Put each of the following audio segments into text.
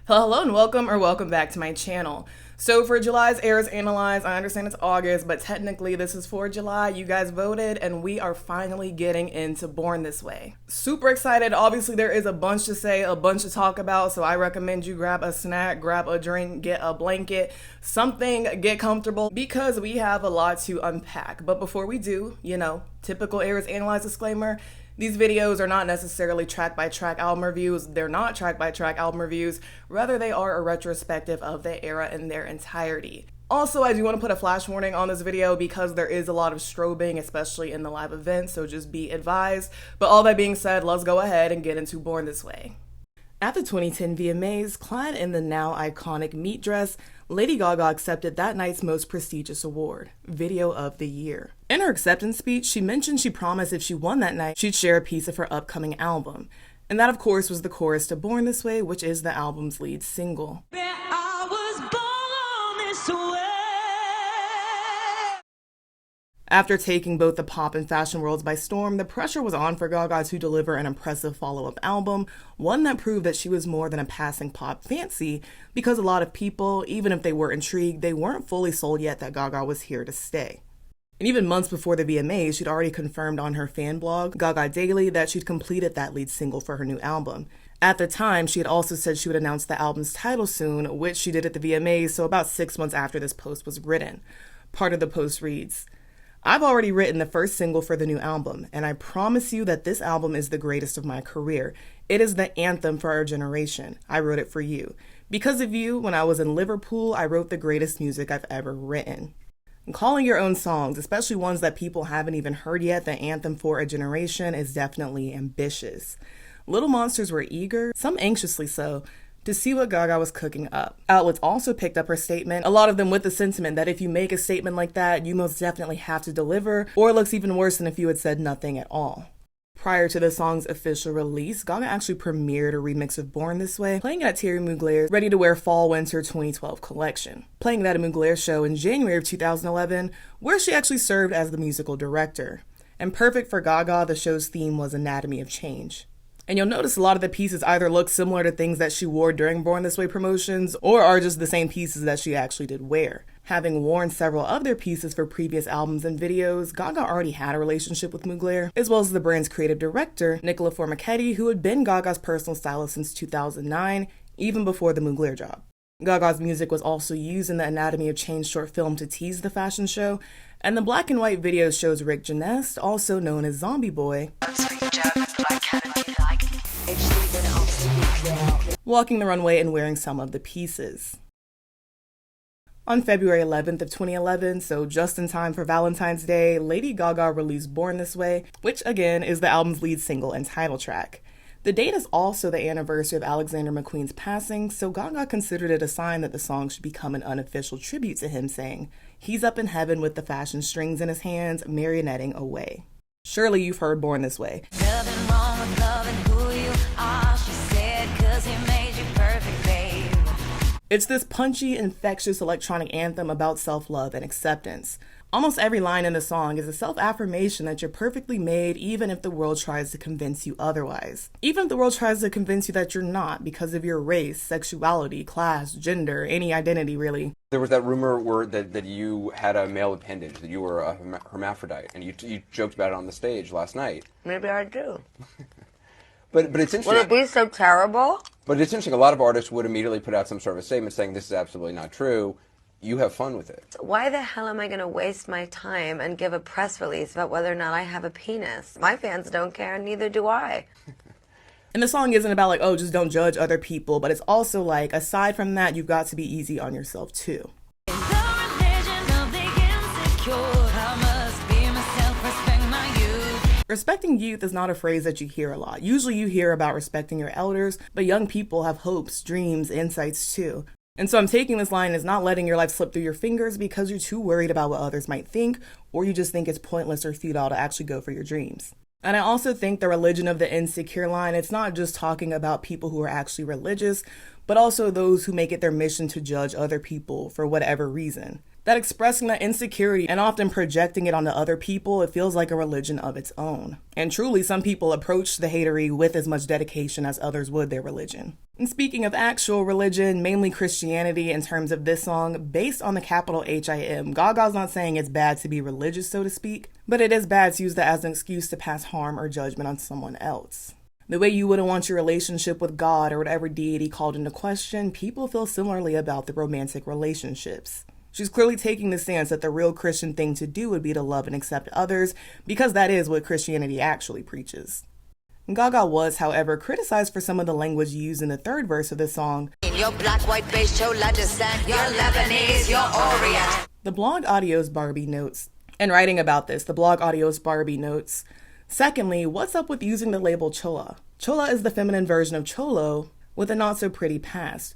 Hello and welcome back to my channel. So for July's Eras Analyzed, I understand it's August, but technically this is for July. You guys voted and we are finally getting into Born This Way. Super excited. Obviously there is a bunch to say, a bunch to talk about, so I recommend you grab a snack, grab a drink, get a blanket, something, get comfortable, because we have a lot to unpack. But before we do, typical Eras Analyzed disclaimer, these videos are not necessarily track-by-track album reviews. They're not track-by-track album reviews. Rather, they are a retrospective of the era in their entirety. Also, I do want to put a flash warning on this video because there is a lot of strobing, especially in the live event, so just be advised. But all that being said, let's go ahead and get into Born This Way. At the 2010 VMAs, clad in the now iconic meat dress, Lady Gaga accepted that night's most prestigious award, Video of the Year. In her acceptance speech, she mentioned she promised if she won that night, she'd share a piece of her upcoming album. And that, of course, was the chorus to Born This Way, which is the album's lead single. I was born this way. After taking both the pop and fashion worlds by storm, the pressure was on for Gaga to deliver an impressive follow-up album, one that proved that she was more than a passing pop fancy, because a lot of people, even if they were intrigued, they weren't fully sold yet that Gaga was here to stay. And even months before the VMAs, she'd already confirmed on her fan blog, Gaga Daily, that she'd completed that lead single for her new album. At the time, she had also said she would announce the album's title soon, which she did at the VMAs, so about 6 months after this post was written. Part of the post reads, "I've already written the first single for the new album, and I promise you that this album is the greatest of my career. It is the anthem for our generation. I wrote it for you. Because of you, when I was in Liverpool, I wrote the greatest music I've ever written." And calling your own songs, especially ones that people haven't even heard yet, the anthem for a generation, is definitely ambitious. Little Monsters were eager, some anxiously so, to see what Gaga was cooking up. Outlets also picked up her statement, a lot of them with the sentiment that if you make a statement like that, you most definitely have to deliver, or it looks even worse than if you had said nothing at all. Prior to the song's official release, Gaga actually premiered a remix of Born This Way, playing it at Thierry Mugler's ready-to-wear Fall/Winter 2012 collection, playing it at a Mugler show in January of 2011, where she actually served as the musical director. And perfect for Gaga, the show's theme was Anatomy of Change. And you'll notice a lot of the pieces either look similar to things that she wore during Born This Way promotions, or are just the same pieces that she actually did wear. Having worn several other pieces for previous albums and videos, Gaga already had a relationship with Mugler, as well as the brand's creative director, Nicola Formichetti, who had been Gaga's personal stylist since 2009, even before the Mugler job. Gaga's music was also used in the Anatomy of Change short film to tease the fashion show, and the black and white video shows Rick Genest, also known as Zombie Boy, walking the runway and wearing some of the pieces. On February 11th of 2011, so just in time for Valentine's Day, Lady Gaga released Born This Way, which again is the album's lead single and title track. The date is also the anniversary of Alexander McQueen's passing, so Gaga considered it a sign that the song should become an unofficial tribute to him, saying, "He's up in heaven with the fashion strings in his hands, marionetting away." Surely you've heard Born This Way. Nothing wrong with loving who you are, she said, 'cause he made you perfect, babe. It's this punchy, infectious electronic anthem about self-love and acceptance. Almost every line in the song is a self-affirmation that you're perfectly made, even if the world tries to convince you otherwise. Even if the world tries to convince you that you're not because of your race, sexuality, class, gender, any identity really. There was that rumor that you had a male appendage, that you were a hermaphrodite, and you joked about it on the stage last night. Maybe I do. But it's interesting. Would it be so terrible? But it's interesting, a lot of artists would immediately put out some sort of a statement saying this is absolutely not true. You have fun with it. Why the hell am I going to waste my time and give a press release about whether or not I have a penis? My fans don't care, and neither do I. And the song isn't about just don't judge other people, but it's also aside from that, you've got to be easy on yourself too. Respecting youth is not a phrase that you hear a lot. Usually you hear about respecting your elders, but young people have hopes, dreams, insights too. And so I'm taking this line as not letting your life slip through your fingers because you're too worried about what others might think, or you just think it's pointless or futile to actually go for your dreams. And I also think the religion of the insecure line, it's not just talking about people who are actually religious, but also those who make it their mission to judge other people for whatever reason. That expressing that insecurity and often projecting it onto other people, it feels like a religion of its own. And truly, some people approach the hatery with as much dedication as others would their religion. And speaking of actual religion, mainly Christianity in terms of this song, based on the capital H-I-M, Gaga's not saying it's bad to be religious, so to speak, but it is bad to use that as an excuse to pass harm or judgment on someone else. The way you wouldn't want your relationship with God or whatever deity called into question, people feel similarly about the romantic relationships. She's clearly taking the stance that the real Christian thing to do would be to love and accept others, because that is what Christianity actually preaches. Gaga was, however, criticized for some of the language used in the third verse of this song. You're black, white, beige, chola descent. You're Lebanese, you're Orient. The blog Audio's Barbie notes, and writing about this, the blog Audio's Barbie notes, secondly, what's up with using the label chola? Chola is the feminine version of cholo with a not-so-pretty past.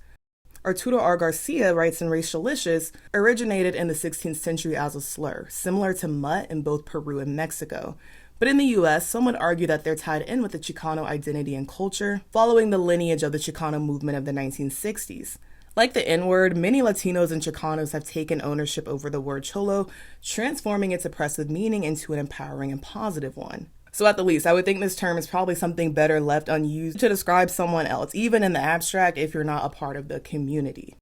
Arturo R. Garcia writes in Racialicious, originated in the 16th century as a slur, similar to mutt in both Peru and Mexico. But in the US, some would argue that they're tied in with the Chicano identity and culture, following the lineage of the Chicano movement of the 1960s. Like the N-word, many Latinos and Chicanos have taken ownership over the word cholo, transforming its oppressive meaning into an empowering and positive one. So at the least, I would think this term is probably something better left unused to describe someone else, even in the abstract if you're not a part of the community.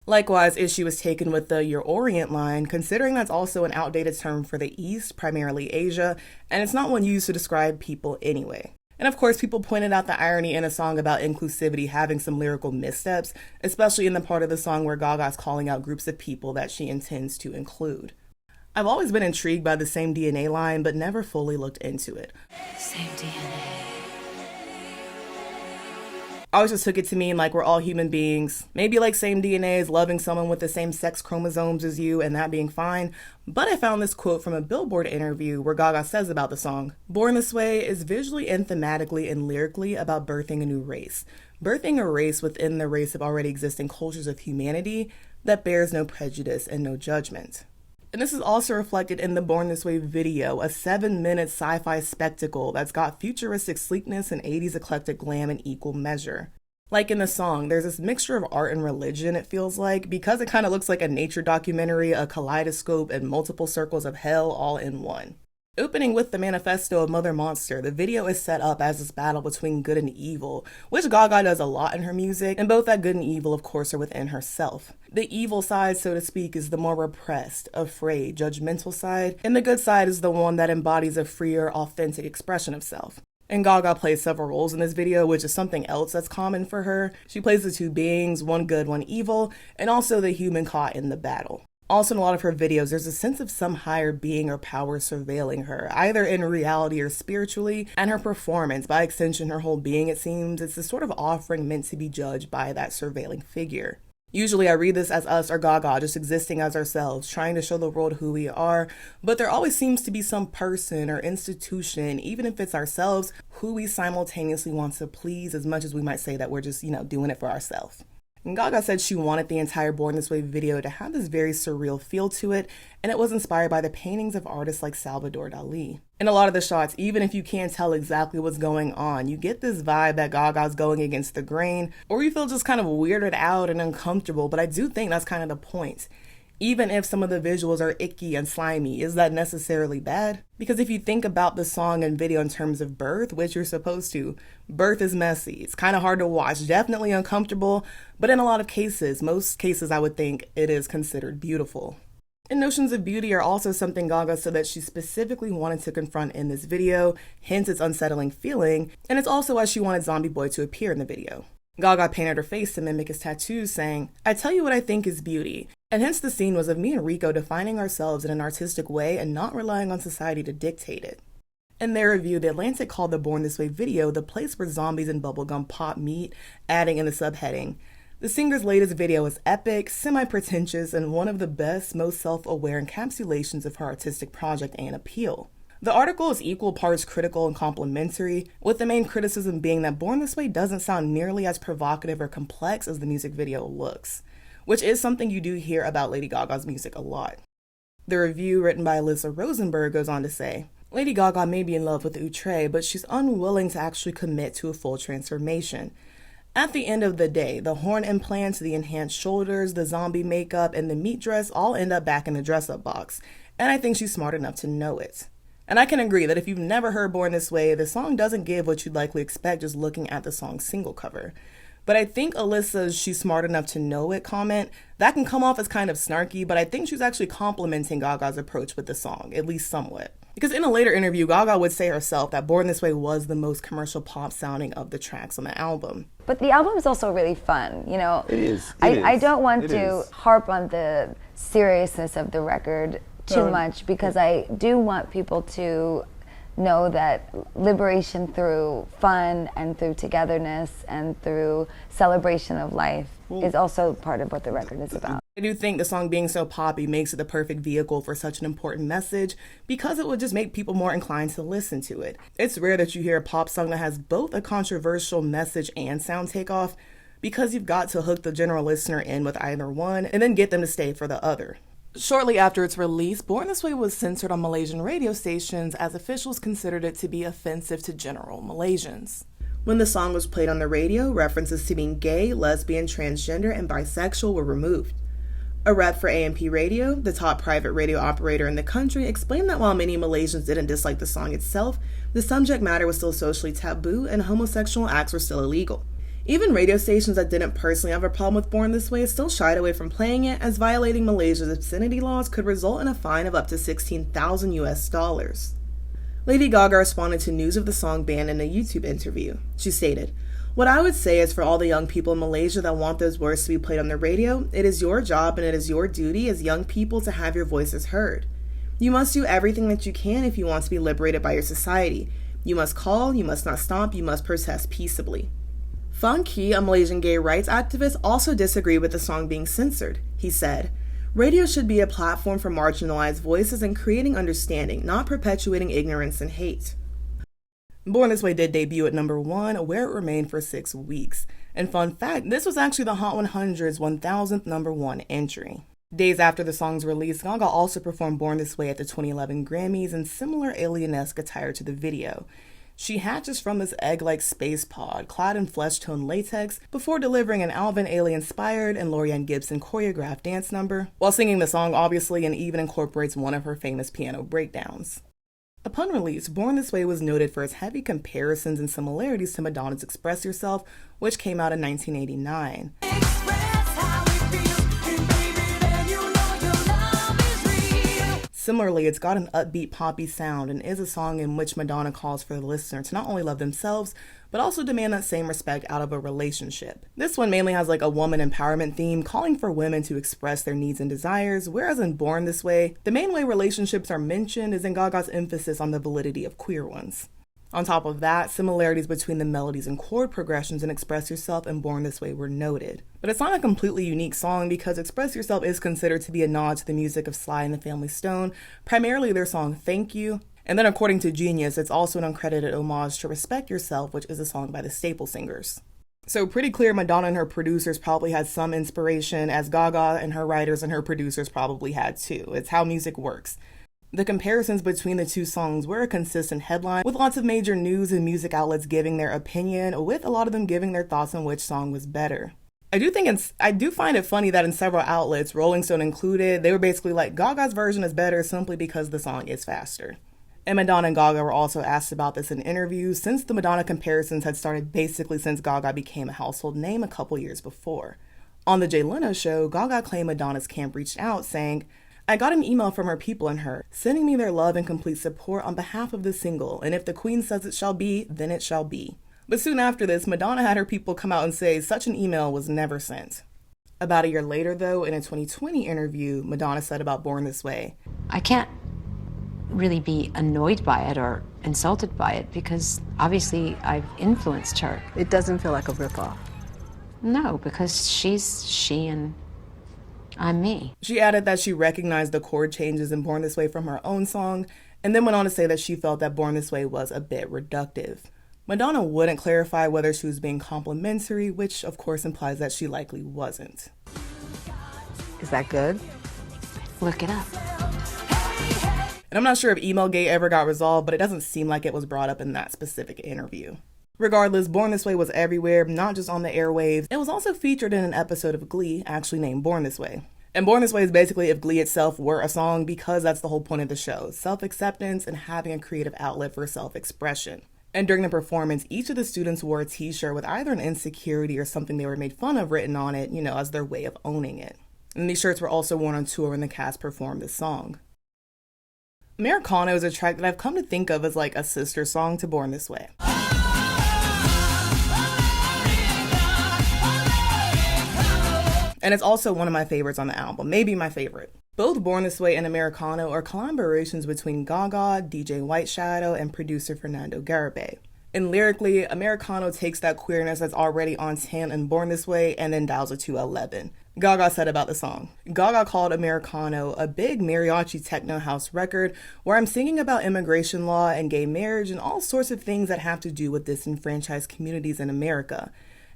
Likewise, issue was taken with the Your Orient line, considering that's also an outdated term for the East, primarily Asia, and it's not one used to describe people anyway. And of course, people pointed out the irony in a song about inclusivity having some lyrical missteps, especially in the part of the song where Gaga's calling out groups of people that she intends to include. I've always been intrigued by the same DNA line, but never fully looked into it. Same DNA. I always just took it to mean like we're all human beings, maybe like same DNA as loving someone with the same sex chromosomes as you and that being fine. But I found this quote from a Billboard interview where Gaga says about the song, "Born This Way is visually and thematically and lyrically about birthing a new race. Birthing a race within the race of already existing cultures of humanity that bears no prejudice and no judgment." And this is also reflected in the Born This Way video, a 7-minute sci-fi spectacle that's got futuristic sleekness and 80s eclectic glam in equal measure. Like in the song, there's this mixture of art and religion, it feels like, because it kind of looks like a nature documentary, a kaleidoscope, and multiple circles of hell all in one. Opening with the manifesto of Mother Monster, the video is set up as this battle between good and evil, which Gaga does a lot in her music, and both that good and evil, of course, are within herself. The evil side, so to speak, is the more repressed, afraid, judgmental side, and the good side is the one that embodies a freer, authentic expression of self. And Gaga plays several roles in this video, which is something else that's common for her. She plays the two beings, one good, one evil, and also the human caught in the battle. Also, in a lot of her videos, there's a sense of some higher being or power surveilling her, either in reality or spiritually, and her performance, by extension her whole being, it seems, it's a sort of offering meant to be judged by that surveilling figure. Usually I read this as us or Gaga just existing as ourselves, trying to show the world who we are, but there always seems to be some person or institution, even if it's ourselves, who we simultaneously want to please as much as we might say that we're just, doing it for ourselves. And Gaga said she wanted the entire Born This Way video to have this very surreal feel to it, and it was inspired by the paintings of artists like Salvador Dali. In a lot of the shots, even if you can't tell exactly what's going on, you get this vibe that Gaga's going against the grain, or you feel just kind of weirded out and uncomfortable, but I do think that's kind of the point. Even if some of the visuals are icky and slimy, is that necessarily bad? Because if you think about the song and video in terms of birth, which you're supposed to, birth is messy. It's kind of hard to watch, definitely uncomfortable, but in a lot of cases, most cases I would think, it is considered beautiful. And notions of beauty are also something Gaga said that she specifically wanted to confront in this video, hence its unsettling feeling, and it's also why she wanted Zombie Boy to appear in the video. Gaga painted her face to mimic his tattoos, saying, "I tell you what I think is beauty." And hence the scene was of me and Rico defining ourselves in an artistic way and not relying on society to dictate it. In their review, The Atlantic called the Born This Way video the place where zombies and bubblegum pop meet, adding in the subheading, "The singer's latest video is epic, semi-pretentious, and one of the best, most self-aware encapsulations of her artistic project and appeal." The article is equal parts critical and complimentary, with the main criticism being that Born This Way doesn't sound nearly as provocative or complex as the music video looks, which is something you do hear about Lady Gaga's music a lot. The review, written by Alyssa Rosenberg, goes on to say, "Lady Gaga may be in love with Outre, but she's unwilling to actually commit to a full transformation. At the end of the day, the horn implants, the enhanced shoulders, the zombie makeup, and the meat dress all end up back in the dress-up box, and I think she's smart enough to know it. And I can agree that if you've never heard Born This Way, the song doesn't give what you'd likely expect just looking at the song's single cover. But I think Alyssa's "she's smart enough to know it" comment, that can come off as kind of snarky, but I think she's actually complimenting Gaga's approach with the song, at least somewhat. Because in a later interview, Gaga would say herself that Born This Way was the most commercial pop sounding of the tracks on the album. But the album is also really fun, you know. It is. I don't want to harp on the seriousness of the record too much, because I do want people to know that liberation through fun and through togetherness and through celebration of life is also part of what the record is about. I do think the song being so poppy makes it the perfect vehicle for such an important message, because it would just make people more inclined to listen to it. It's rare that you hear a pop song that has both a controversial message and sound takeoff, because you've got to hook the general listener in with either one and then get them to stay for the other. Shortly after its release, Born This Way was censored on Malaysian radio stations as officials considered it to be offensive to general Malaysians. When the song was played on the radio, references to being gay, lesbian, transgender, and bisexual were removed. A rep for AMP Radio, the top private radio operator in the country, explained that while many Malaysians didn't dislike the song itself, the subject matter was still socially taboo and homosexual acts were still illegal. Even radio stations that didn't personally have a problem with Born This Way still shied away from playing it, as violating Malaysia's obscenity laws could result in a fine of up to $16,000 US. Lady Gaga responded to news of the song ban in a YouTube interview. She stated, "What I would say is for all the young people in Malaysia that want those words to be played on the radio, it is your job and it is your duty as young people to have your voices heard. You must do everything that you can if you want to be liberated by your society. You must call, you must not stomp, you must protest peaceably." Fang Ki, a Malaysian gay rights activist, also disagreed with the song being censored. He said, "Radio should be a platform for marginalized voices and creating understanding, not perpetuating ignorance and hate." Born This Way did debut at number 1, where it remained for 6 weeks. And fun fact, this was actually the Hot 100's 1,000th number 1 entry. Days after the song's release, Gaga also performed Born This Way at the 2011 Grammys in similar alien-esque attire to the video. She hatches from this egg-like space pod, clad in flesh-toned latex, before delivering an Alvin Ailey-inspired and Laurieann Gibson choreographed dance number, while singing the song obviously, and even incorporates one of her famous piano breakdowns. Upon release, Born This Way was noted for its heavy comparisons and similarities to Madonna's Express Yourself, which came out in 1989. Similarly, it's got an upbeat poppy sound and is a song in which Madonna calls for the listener to not only love themselves, but also demand that same respect out of a relationship. This one mainly has like a woman empowerment theme, calling for women to express their needs and desires, whereas in Born This Way, the main way relationships are mentioned is in Gaga's emphasis on the validity of queer ones. On top of that, similarities between the melodies and chord progressions in Express Yourself and Born This Way were noted. But it's not a completely unique song, because Express Yourself is considered to be a nod to the music of Sly and the Family Stone, primarily their song Thank You. And then according to Genius, it's also an uncredited homage to Respect Yourself, which is a song by the Staple Singers. So pretty clear Madonna and her producers probably had some inspiration, as Gaga and her writers and her producers probably had too. It's how music works. The comparisons between the two songs were a consistent headline, with lots of major news and music outlets giving their opinion, with a lot of them giving their thoughts on which song was better. I do find it funny that in several outlets, Rolling Stone included, they were basically like, Gaga's version is better simply because the song is faster. And Madonna and Gaga were also asked about this in interviews, since the Madonna comparisons had started basically since Gaga became a household name a couple years before. On the Jay Leno show, Gaga claimed Madonna's camp reached out saying, "I got an email from her people and her, sending me their love and complete support on behalf of the single, and if the Queen says it shall be, then it shall be." But soon after this, Madonna had her people come out and say such an email was never sent. About a year later, though, in a 2020 interview, Madonna said about Born This Way, "I can't really be annoyed by it or insulted by it, because obviously I've influenced her." It doesn't feel like a ripoff. No, because she's she and I'm me. She added that she recognized the chord changes in Born This Way from her own song, and then went on to say that she felt that Born This Way was a bit reductive. Madonna wouldn't clarify whether she was being complimentary, which of course implies that she likely wasn't. Is that good? Look it up. And I'm not sure if Emailgate ever got resolved, but it doesn't seem like it was brought up in that specific interview. Regardless, Born This Way was everywhere, not just on the airwaves. It was also featured in an episode of Glee, actually named Born This Way. And Born This Way is basically if Glee itself were a song, because that's the whole point of the show, self-acceptance and having a creative outlet for self-expression. And during the performance, each of the students wore a t-shirt with either an insecurity or something they were made fun of written on it, as their way of owning it. And these shirts were also worn on tour when the cast performed this song. Americano is a track that I've come to think of as like a sister song to Born This Way. And it's also one of my favorites on the album, maybe my favorite. Both Born This Way and Americano are collaborations between Gaga, DJ White Shadow, and producer Fernando Garibay. And lyrically, Americano takes that queerness that's already on 10 and Born This Way and then dials it to 11. Gaga said about the song, Gaga called Americano a big mariachi techno house record where I'm singing about immigration law and gay marriage and all sorts of things that have to do with disenfranchised communities in America.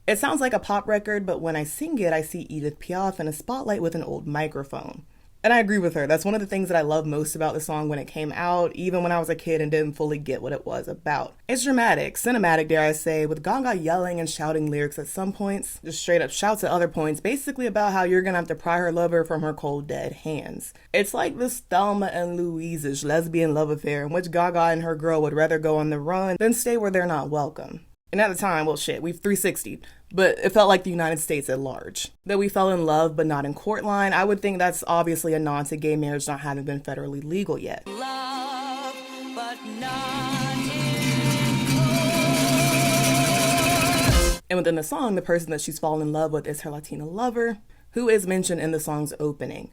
It sounds like a pop record, but when I sing it, I see Edith Piaf in a spotlight with an old microphone. And I agree with her. That's one of the things that I love most about the song when it came out, even when I was a kid and didn't fully get what it was about. It's dramatic, cinematic, dare I say, with Gaga yelling and shouting lyrics at some points, just straight up shouts at other points, basically about how you're gonna have to pry her lover from her cold, dead hands. It's like this Thelma and Louise-ish lesbian love affair in which Gaga and her girl would rather go on the run than stay where they're not welcome. And at the time, well shit, we've 360'd, but it felt like the United States at large. That we fell in love but not in court line, I would think that's obviously a nod to gay marriage not having been federally legal yet. Love, but not in And within the song, the person that she's fallen in love with is her Latina lover, who is mentioned in the song's opening.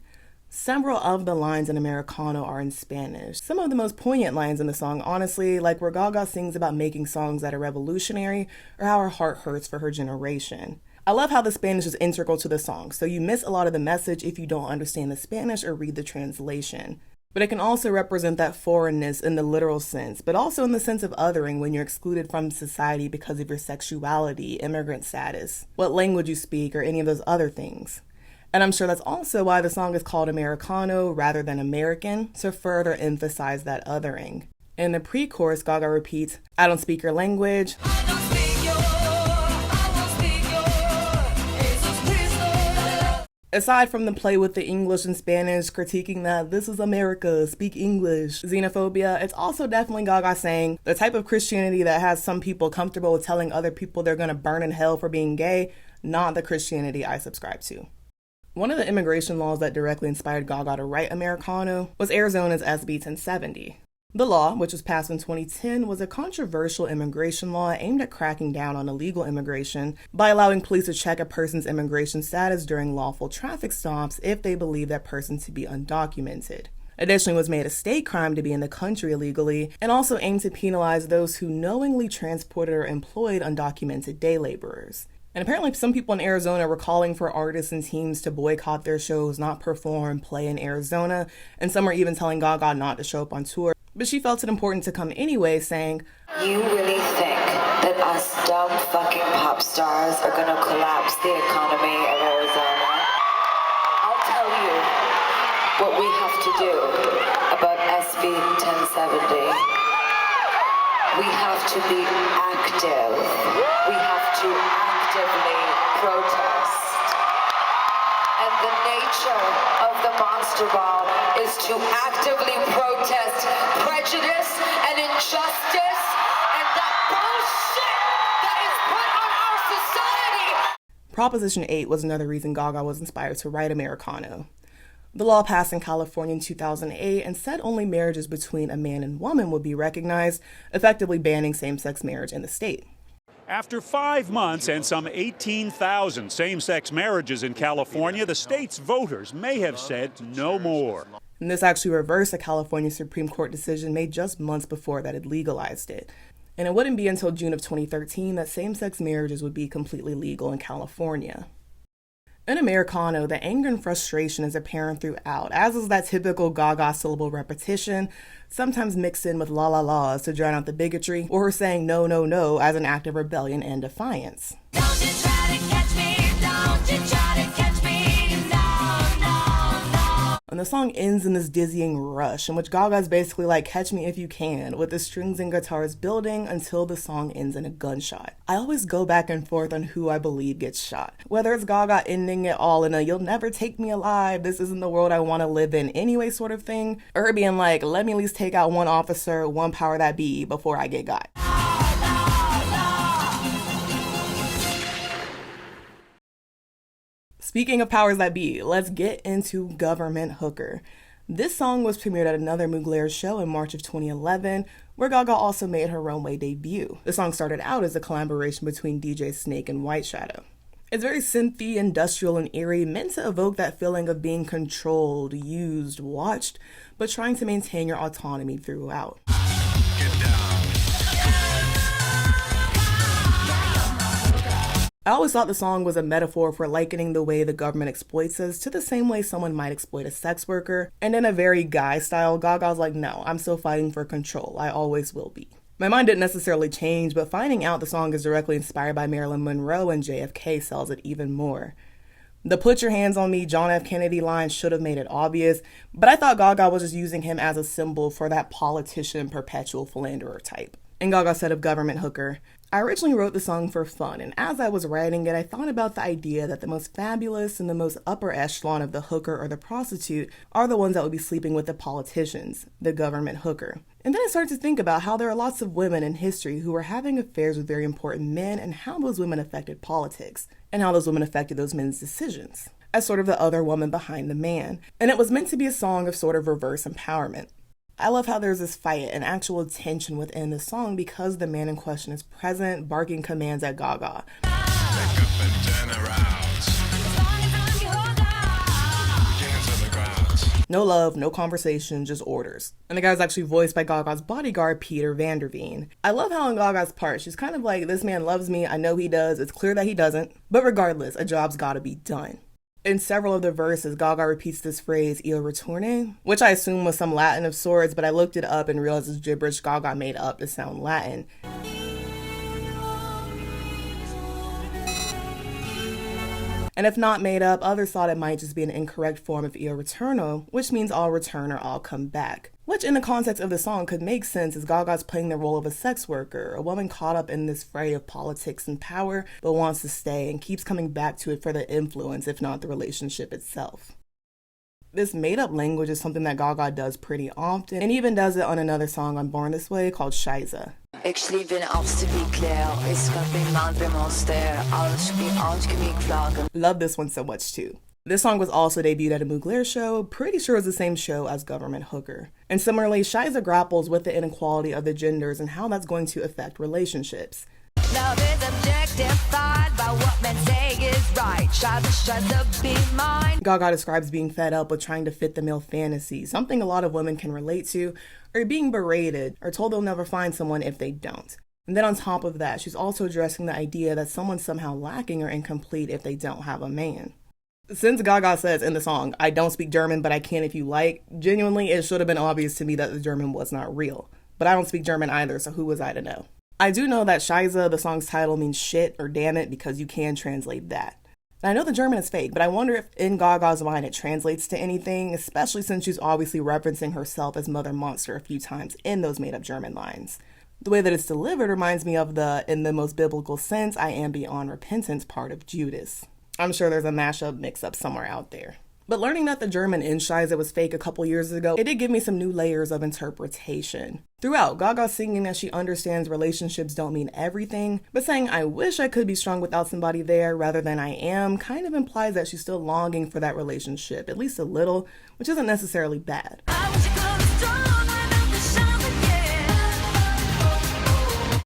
Several of the lines in Americano are in Spanish. Some of the most poignant lines in the song, honestly, like where Gaga sings about making songs that are revolutionary or how her heart hurts for her generation. I love how the Spanish is integral to the song, so you miss a lot of the message if you don't understand the Spanish or read the translation. But it can also represent that foreignness in the literal sense, but also in the sense of othering when you're excluded from society because of your sexuality, immigrant status, what language you speak, or any of those other things. And I'm sure that's also why the song is called Americano rather than American, to further emphasize that othering. In the pre-chorus, Gaga repeats, I don't speak your language. Aside from the play with the English and Spanish, critiquing that this is America, speak English, xenophobia, it's also definitely Gaga saying the type of Christianity that has some people comfortable with telling other people they're gonna burn in hell for being gay, not the Christianity I subscribe to. One of the immigration laws that directly inspired Gaga to write Americano was Arizona's SB 1070. The law, which was passed in 2010, was a controversial immigration law aimed at cracking down on illegal immigration by allowing police to check a person's immigration status during lawful traffic stops if they believe that person to be undocumented. Additionally, it was made a state crime to be in the country illegally, and also aimed to penalize those who knowingly transported or employed undocumented day laborers. And apparently some people in Arizona were calling for artists and teams to boycott their shows, not perform, play in Arizona, and some were even telling Gaga not to show up on tour. But she felt it important to come anyway, saying, You really think that us dumb fucking pop stars are gonna collapse the economy of Arizona? I'll tell you what we have to do about SB 1070. We have to be active. We have to actively protest. And the nature of the Monster Ball is to actively protest prejudice and injustice and that bullshit that is put on our society. Proposition 8 was another reason Gaga was inspired to write Americano. The law passed in California in 2008 and said only marriages between a man and woman would be recognized, effectively banning same-sex marriage in the state. After 5 months and some 18,000 same-sex marriages in California, the state's voters may have said no more. And this actually reversed a California Supreme Court decision made just months before that had legalized it. And it wouldn't be until June of 2013 that same-sex marriages would be completely legal in California. In Americano, the anger and frustration is apparent throughout, as is that typical Gaga syllable repetition, sometimes mixed in with la la la's to drown out the bigotry, or her saying no, no, no as an act of rebellion and defiance. Don't you try to catch me, don't you try to catch me, no, no, no. And the song ends in this dizzying rush in which Gaga's basically like catch me if you can, with the strings and guitars building until the song ends in a gunshot. I always go back and forth on who I believe gets shot. Whether it's Gaga ending it all in a "you'll never take me alive, this isn't the world I want to live in anyway" sort of thing, or her being like, let me at least take out one officer, one power that be, before I get got. Speaking of powers that be, let's get into Government Hooker. This song was premiered at another Mugler show in March of 2011, where Gaga also made her runway debut. The song started out as a collaboration between DJ Snake and White Shadow. It's very synthy, industrial, and eerie, meant to evoke that feeling of being controlled, used, watched, but trying to maintain your autonomy throughout. I always thought the song was a metaphor for likening the way the government exploits us to the same way someone might exploit a sex worker, and in a very guy style, Gaga's like, no, I'm still fighting for control, I always will be. My mind didn't necessarily change, but finding out the song is directly inspired by Marilyn Monroe and JFK sells it even more. The "put your hands on me" John F. Kennedy line should have made it obvious, but I thought Gaga was just using him as a symbol for that politician, perpetual philanderer type. And Gaga said of Government Hooker, I originally wrote the song for fun, and as I was writing it, I thought about the idea that the most fabulous and the most upper echelon of the hooker or the prostitute are the ones that would be sleeping with the politicians, the government hooker. And then I started to think about how there are lots of women in history who were having affairs with very important men and how those women affected politics, and how those women affected those men's decisions, as sort of the other woman behind the man. And it was meant to be a song of sort of reverse empowerment. I love how there's this fight and actual tension within the song because the man in question is present, barking commands at Gaga. No love, no conversation, just orders. And the guy's actually voiced by Gaga's bodyguard, Peter Van Der Veen. I love how in Gaga's part, she's kind of like, this man loves me, I know he does, it's clear that he doesn't. But regardless, a job's gotta be done. In several of the verses, Gaga repeats this phrase, "Io ritorne," which I assume was some Latin of sorts, but I looked it up and realized it's gibberish Gaga made up to sound Latin. And if not made up, others thought it might just be an incorrect form of "Io ritorno," which means I'll return or I'll come back. Which in the context of the song could make sense as Gaga's playing the role of a sex worker, a woman caught up in this fray of politics and power, but wants to stay and keeps coming back to it for the influence, if not the relationship itself. This made-up language is something that Gaga does pretty often, and even does it on another song on Born This Way called ScheiÅe. Love this one so much too. This song was also debuted at a Mugler show, pretty sure it was the same show as Government Hooker. And similarly, ScheiÅe grapples with the inequality of the genders and how that's going to affect relationships. Love is objectified by what men say is right. ScheiÅe, be mine. Gaga describes being fed up with trying to fit the male fantasy, something a lot of women can relate to, or being berated, or told they'll never find someone if they don't. And then on top of that, she's also addressing the idea that someone's somehow lacking or incomplete if they don't have a man. Since Gaga says in the song, I don't speak German, but I can if you like, genuinely it should have been obvious to me that the German was not real. But I don't speak German either, so who was I to know? I do know that ScheiÅe, the song's title, means shit or damn it because you can translate that. And I know the German is fake, but I wonder if in Gaga's mind it translates to anything, especially since she's obviously referencing herself as Mother Monster a few times in those made-up German lines. The way that it's delivered reminds me of the, in the most biblical sense, I am beyond repentance part of Judas. I'm sure there's a mashup mix-up somewhere out there. But learning that the German in ScheiÅe was fake a couple years ago, it did give me some new layers of interpretation. Throughout, Gaga's singing that she understands relationships don't mean everything, but saying I wish I could be strong without somebody there rather than I am kind of implies that she's still longing for that relationship, at least a little, which isn't necessarily bad.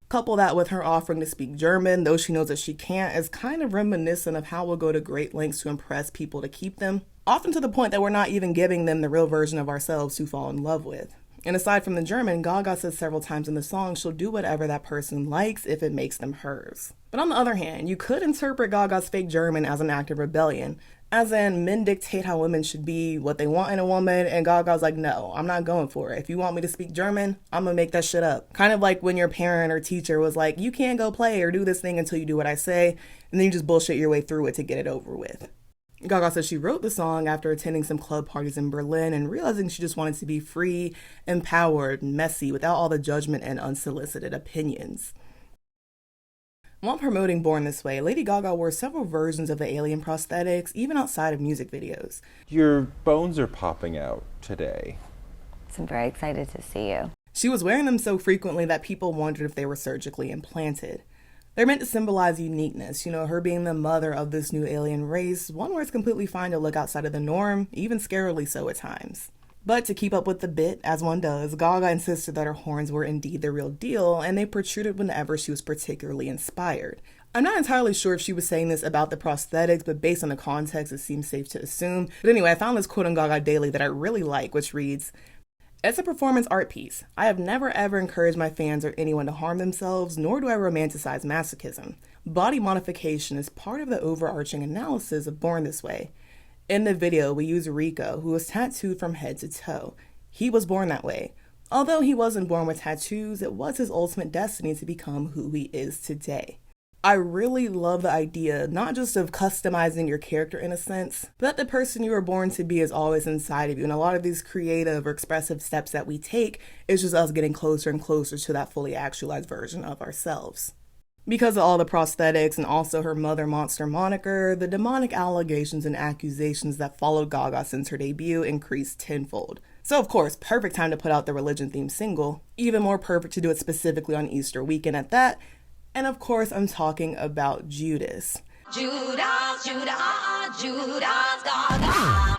Couple that with her offering to speak German, though she knows that she can't, is kind of reminiscent of how we'll go to great lengths to impress people to keep them, often to the point that we're not even giving them the real version of ourselves to fall in love with. And aside from the German, Gaga says several times in the song she'll do whatever that person likes if it makes them hers. But on the other hand, you could interpret Gaga's fake German as an act of rebellion, as in men dictate how women should be, what they want in a woman, and Gaga's like, no, I'm not going for it. If you want me to speak German, I'm gonna make that shit up. Kind of like when your parent or teacher was like, you can't go play or do this thing until you do what I say, and then you just bullshit your way through it to get it over with. Gaga says she wrote the song after attending some club parties in Berlin and realizing she just wanted to be free, empowered, messy, without all the judgment and unsolicited opinions. While promoting Born This Way, Lady Gaga wore several versions of the alien prosthetics, even outside of music videos. Your bones are popping out today. So I'm very excited to see you. She was wearing them so frequently that people wondered if they were surgically implanted. They're meant to symbolize uniqueness, her being the mother of this new alien race, one where it's completely fine to look outside of the norm, even scarily so at times. But to keep up with the bit, as one does, Gaga insisted that her horns were indeed the real deal, and they protruded whenever she was particularly inspired. I'm not entirely sure if she was saying this about the prosthetics, but based on the context, it seems safe to assume. But anyway, I found this quote on Gaga Daily that I really like, which reads, "It's a performance art piece. I have never ever encouraged my fans or anyone to harm themselves, nor do I romanticize masochism. Body modification is part of the overarching analysis of Born This Way. In the video, we use Rico, who was tattooed from head to toe. He was born that way. Although he wasn't born with tattoos, it was his ultimate destiny to become who he is today." I really love the idea, not just of customizing your character in a sense, but that the person you were born to be is always inside of you. And a lot of these creative or expressive steps that we take is just us getting closer and closer to that fully actualized version of ourselves. Because of all the prosthetics and also her mother monster moniker, the demonic allegations and accusations that followed Gaga since her debut increased tenfold. So of course, perfect time to put out the religion-themed single. Even more perfect to do it specifically on Easter weekend at that. And of course, I'm talking about Judas. Judas, Judas, Judas, Gaga.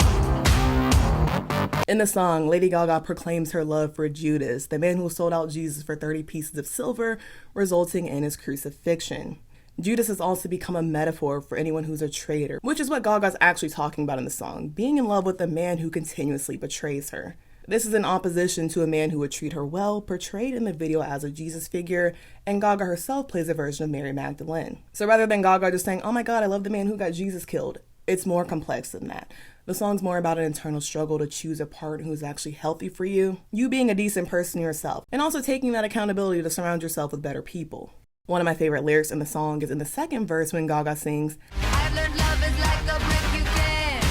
In the song, Lady Gaga proclaims her love for Judas, the man who sold out Jesus for 30 pieces of silver, resulting in his crucifixion. Judas has also become a metaphor for anyone who's a traitor, which is what Gaga's actually talking about in the song, being in love with a man who continuously betrays her. This is in opposition to a man who would treat her well, portrayed in the video as a Jesus figure, and Gaga herself plays a version of Mary Magdalene. So rather than Gaga just saying, "Oh my God, I love the man who got Jesus killed," it's more complex than that. The song's more about an internal struggle to choose a partner who's actually healthy for you being a decent person yourself, and also taking that accountability to surround yourself with better people. One of my favorite lyrics in the song is in the second verse when Gaga sings, I've learned love is like a brick you can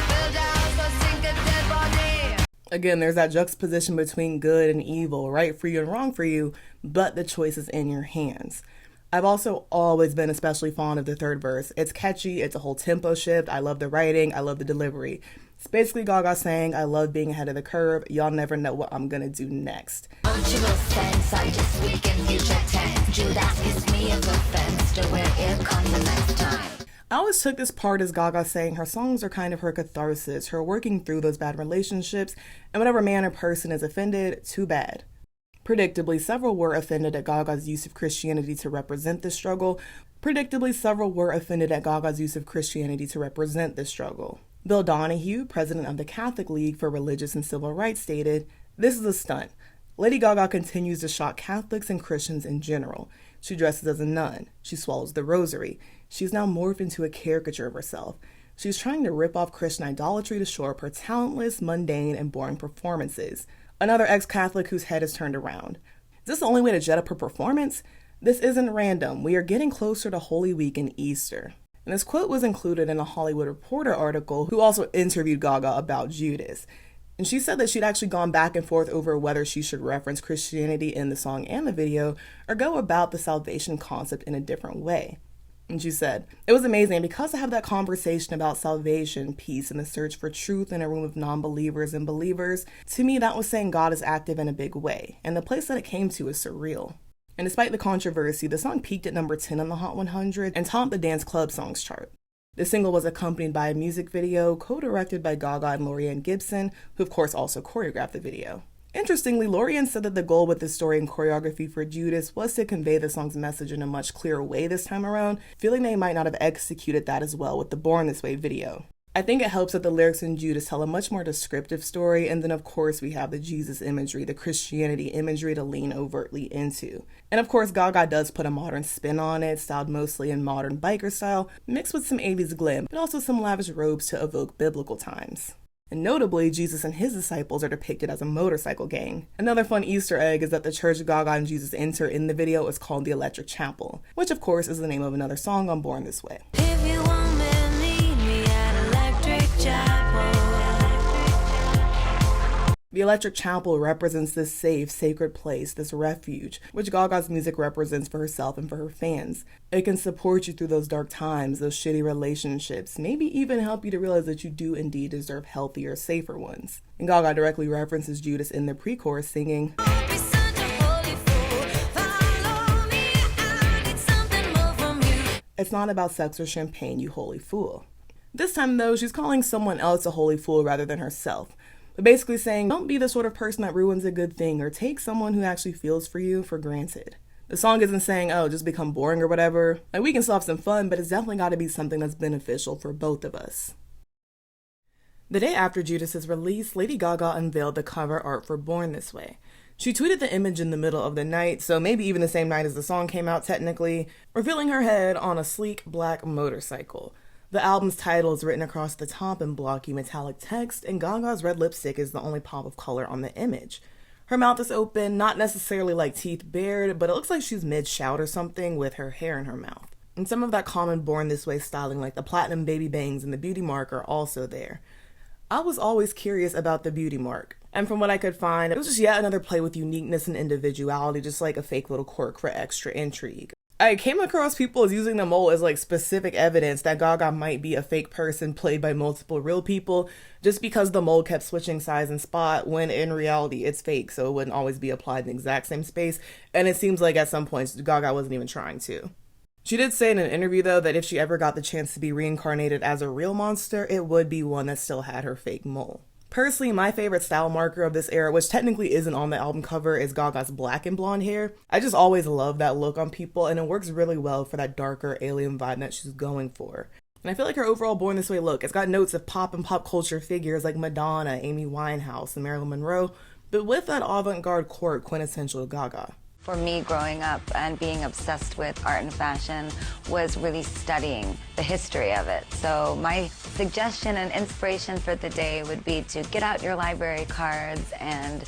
build a house or sink a dead body. Again, there's that juxtaposition between good and evil, right for you and wrong for you, but the choice is in your hands. I've also always been especially fond of the third verse. It's catchy, it's a whole tempo shift, I love the writing, I love the delivery. It's basically Gaga saying, I love being ahead of the curve, y'all never know what I'm gonna do next. Sense, I just weaken future tense. Judas gives me a defense to where it comes the next time. I always took this part as Gaga saying her songs are kind of her catharsis, her working through those bad relationships, and whatever man or person is offended, too bad. Predictably, several were offended at Gaga's use of Christianity to represent this struggle. Bill Donahue, president of the Catholic League for Religious and Civil Rights, stated, "This is a stunt. Lady Gaga continues to shock Catholics and Christians in general. She dresses as a nun. She swallows the rosary. She's now morphed into a caricature of herself. She's trying to rip off Christian idolatry to shore up her talentless, mundane, and boring performances. Another ex-Catholic whose head is turned around. Is this the only way to jet up her performance? This isn't random. We are getting closer to Holy Week and Easter." And this quote was included in a Hollywood Reporter article who also interviewed Gaga about Judas. And she said that she'd actually gone back and forth over whether she should reference Christianity in the song and the video or go about the salvation concept in a different way. And she said, "It was amazing because I have that conversation about salvation, peace, and the search for truth in a room of non-believers and believers. To me, that was saying God is active in a big way, and the place that it came to is surreal." And despite the controversy, the song peaked at number 10 on the Hot 100 and topped the Dance Club Songs chart. The single was accompanied by a music video co-directed by Gaga and Laurieann Gibson, who of course also choreographed the video. Interestingly, Laurieann said that the goal with the story and choreography for Judas was to convey the song's message in a much clearer way this time around, feeling they might not have executed that as well with the Born This Way video. I think it helps that the lyrics in Judas tell a much more descriptive story, and then of course we have the Jesus imagery, the Christianity imagery to lean overtly into. And of course Gaga does put a modern spin on it, styled mostly in modern biker style, mixed with some 80s glam, but also some lavish robes to evoke biblical times. And notably, Jesus and his disciples are depicted as a motorcycle gang. Another fun Easter egg is that the church Gaga and Jesus enter in the video is called the Electric Chapel, which of course is the name of another song on Born This Way. If you want me, The electric chapel represents this safe, sacred place, this refuge, which Gaga's music represents for herself and for her fans. It can support you through those dark times, those shitty relationships, maybe even help you to realize that you do indeed deserve healthier, safer ones. And Gaga directly references Judas in the pre-chorus singing, "It's not about sex or champagne, you holy fool." This time though, she's calling someone else a holy fool rather than herself. But basically saying, don't be the sort of person that ruins a good thing or take someone who actually feels for you for granted. The song isn't saying, oh, just become boring or whatever. Like, we can still have some fun, but it's definitely got to be something that's beneficial for both of us. The day after Judas' release, Lady Gaga unveiled the cover art for Born This Way. She tweeted the image in the middle of the night, so maybe even the same night as the song came out technically, revealing her head on a sleek black motorcycle. The album's title is written across the top in blocky metallic text, and Gaga's red lipstick is the only pop of color on the image. Her mouth is open, not necessarily like teeth bared, but it looks like she's mid-shout or something with her hair in her mouth. And some of that common Born This Way styling, like the platinum baby bangs and the beauty mark, are also there. I was always curious about the beauty mark, and from what I could find, it was just yet another play with uniqueness and individuality, just like a fake little quirk for extra intrigue. I came across people as using the mole as like specific evidence that Gaga might be a fake person played by multiple real people, just because the mole kept switching size and spot, when in reality it's fake, so it wouldn't always be applied in the exact same space, and it seems like at some points Gaga wasn't even trying to. She did say in an interview though that if she ever got the chance to be reincarnated as a real monster, it would be one that still had her fake mole. Personally, my favorite style marker of this era, which technically isn't on the album cover, is Gaga's black and blonde hair. I just always love that look on people, and it works really well for that darker alien vibe that she's going for. And I feel like her overall Born This Way look, it's got notes of pop and pop culture figures like Madonna, Amy Winehouse, and Marilyn Monroe, but with that avant-garde quirk quintessential to Gaga. For me, growing up and being obsessed with art and fashion was really studying the history of it. So my suggestion and inspiration for the day would be to get out your library cards and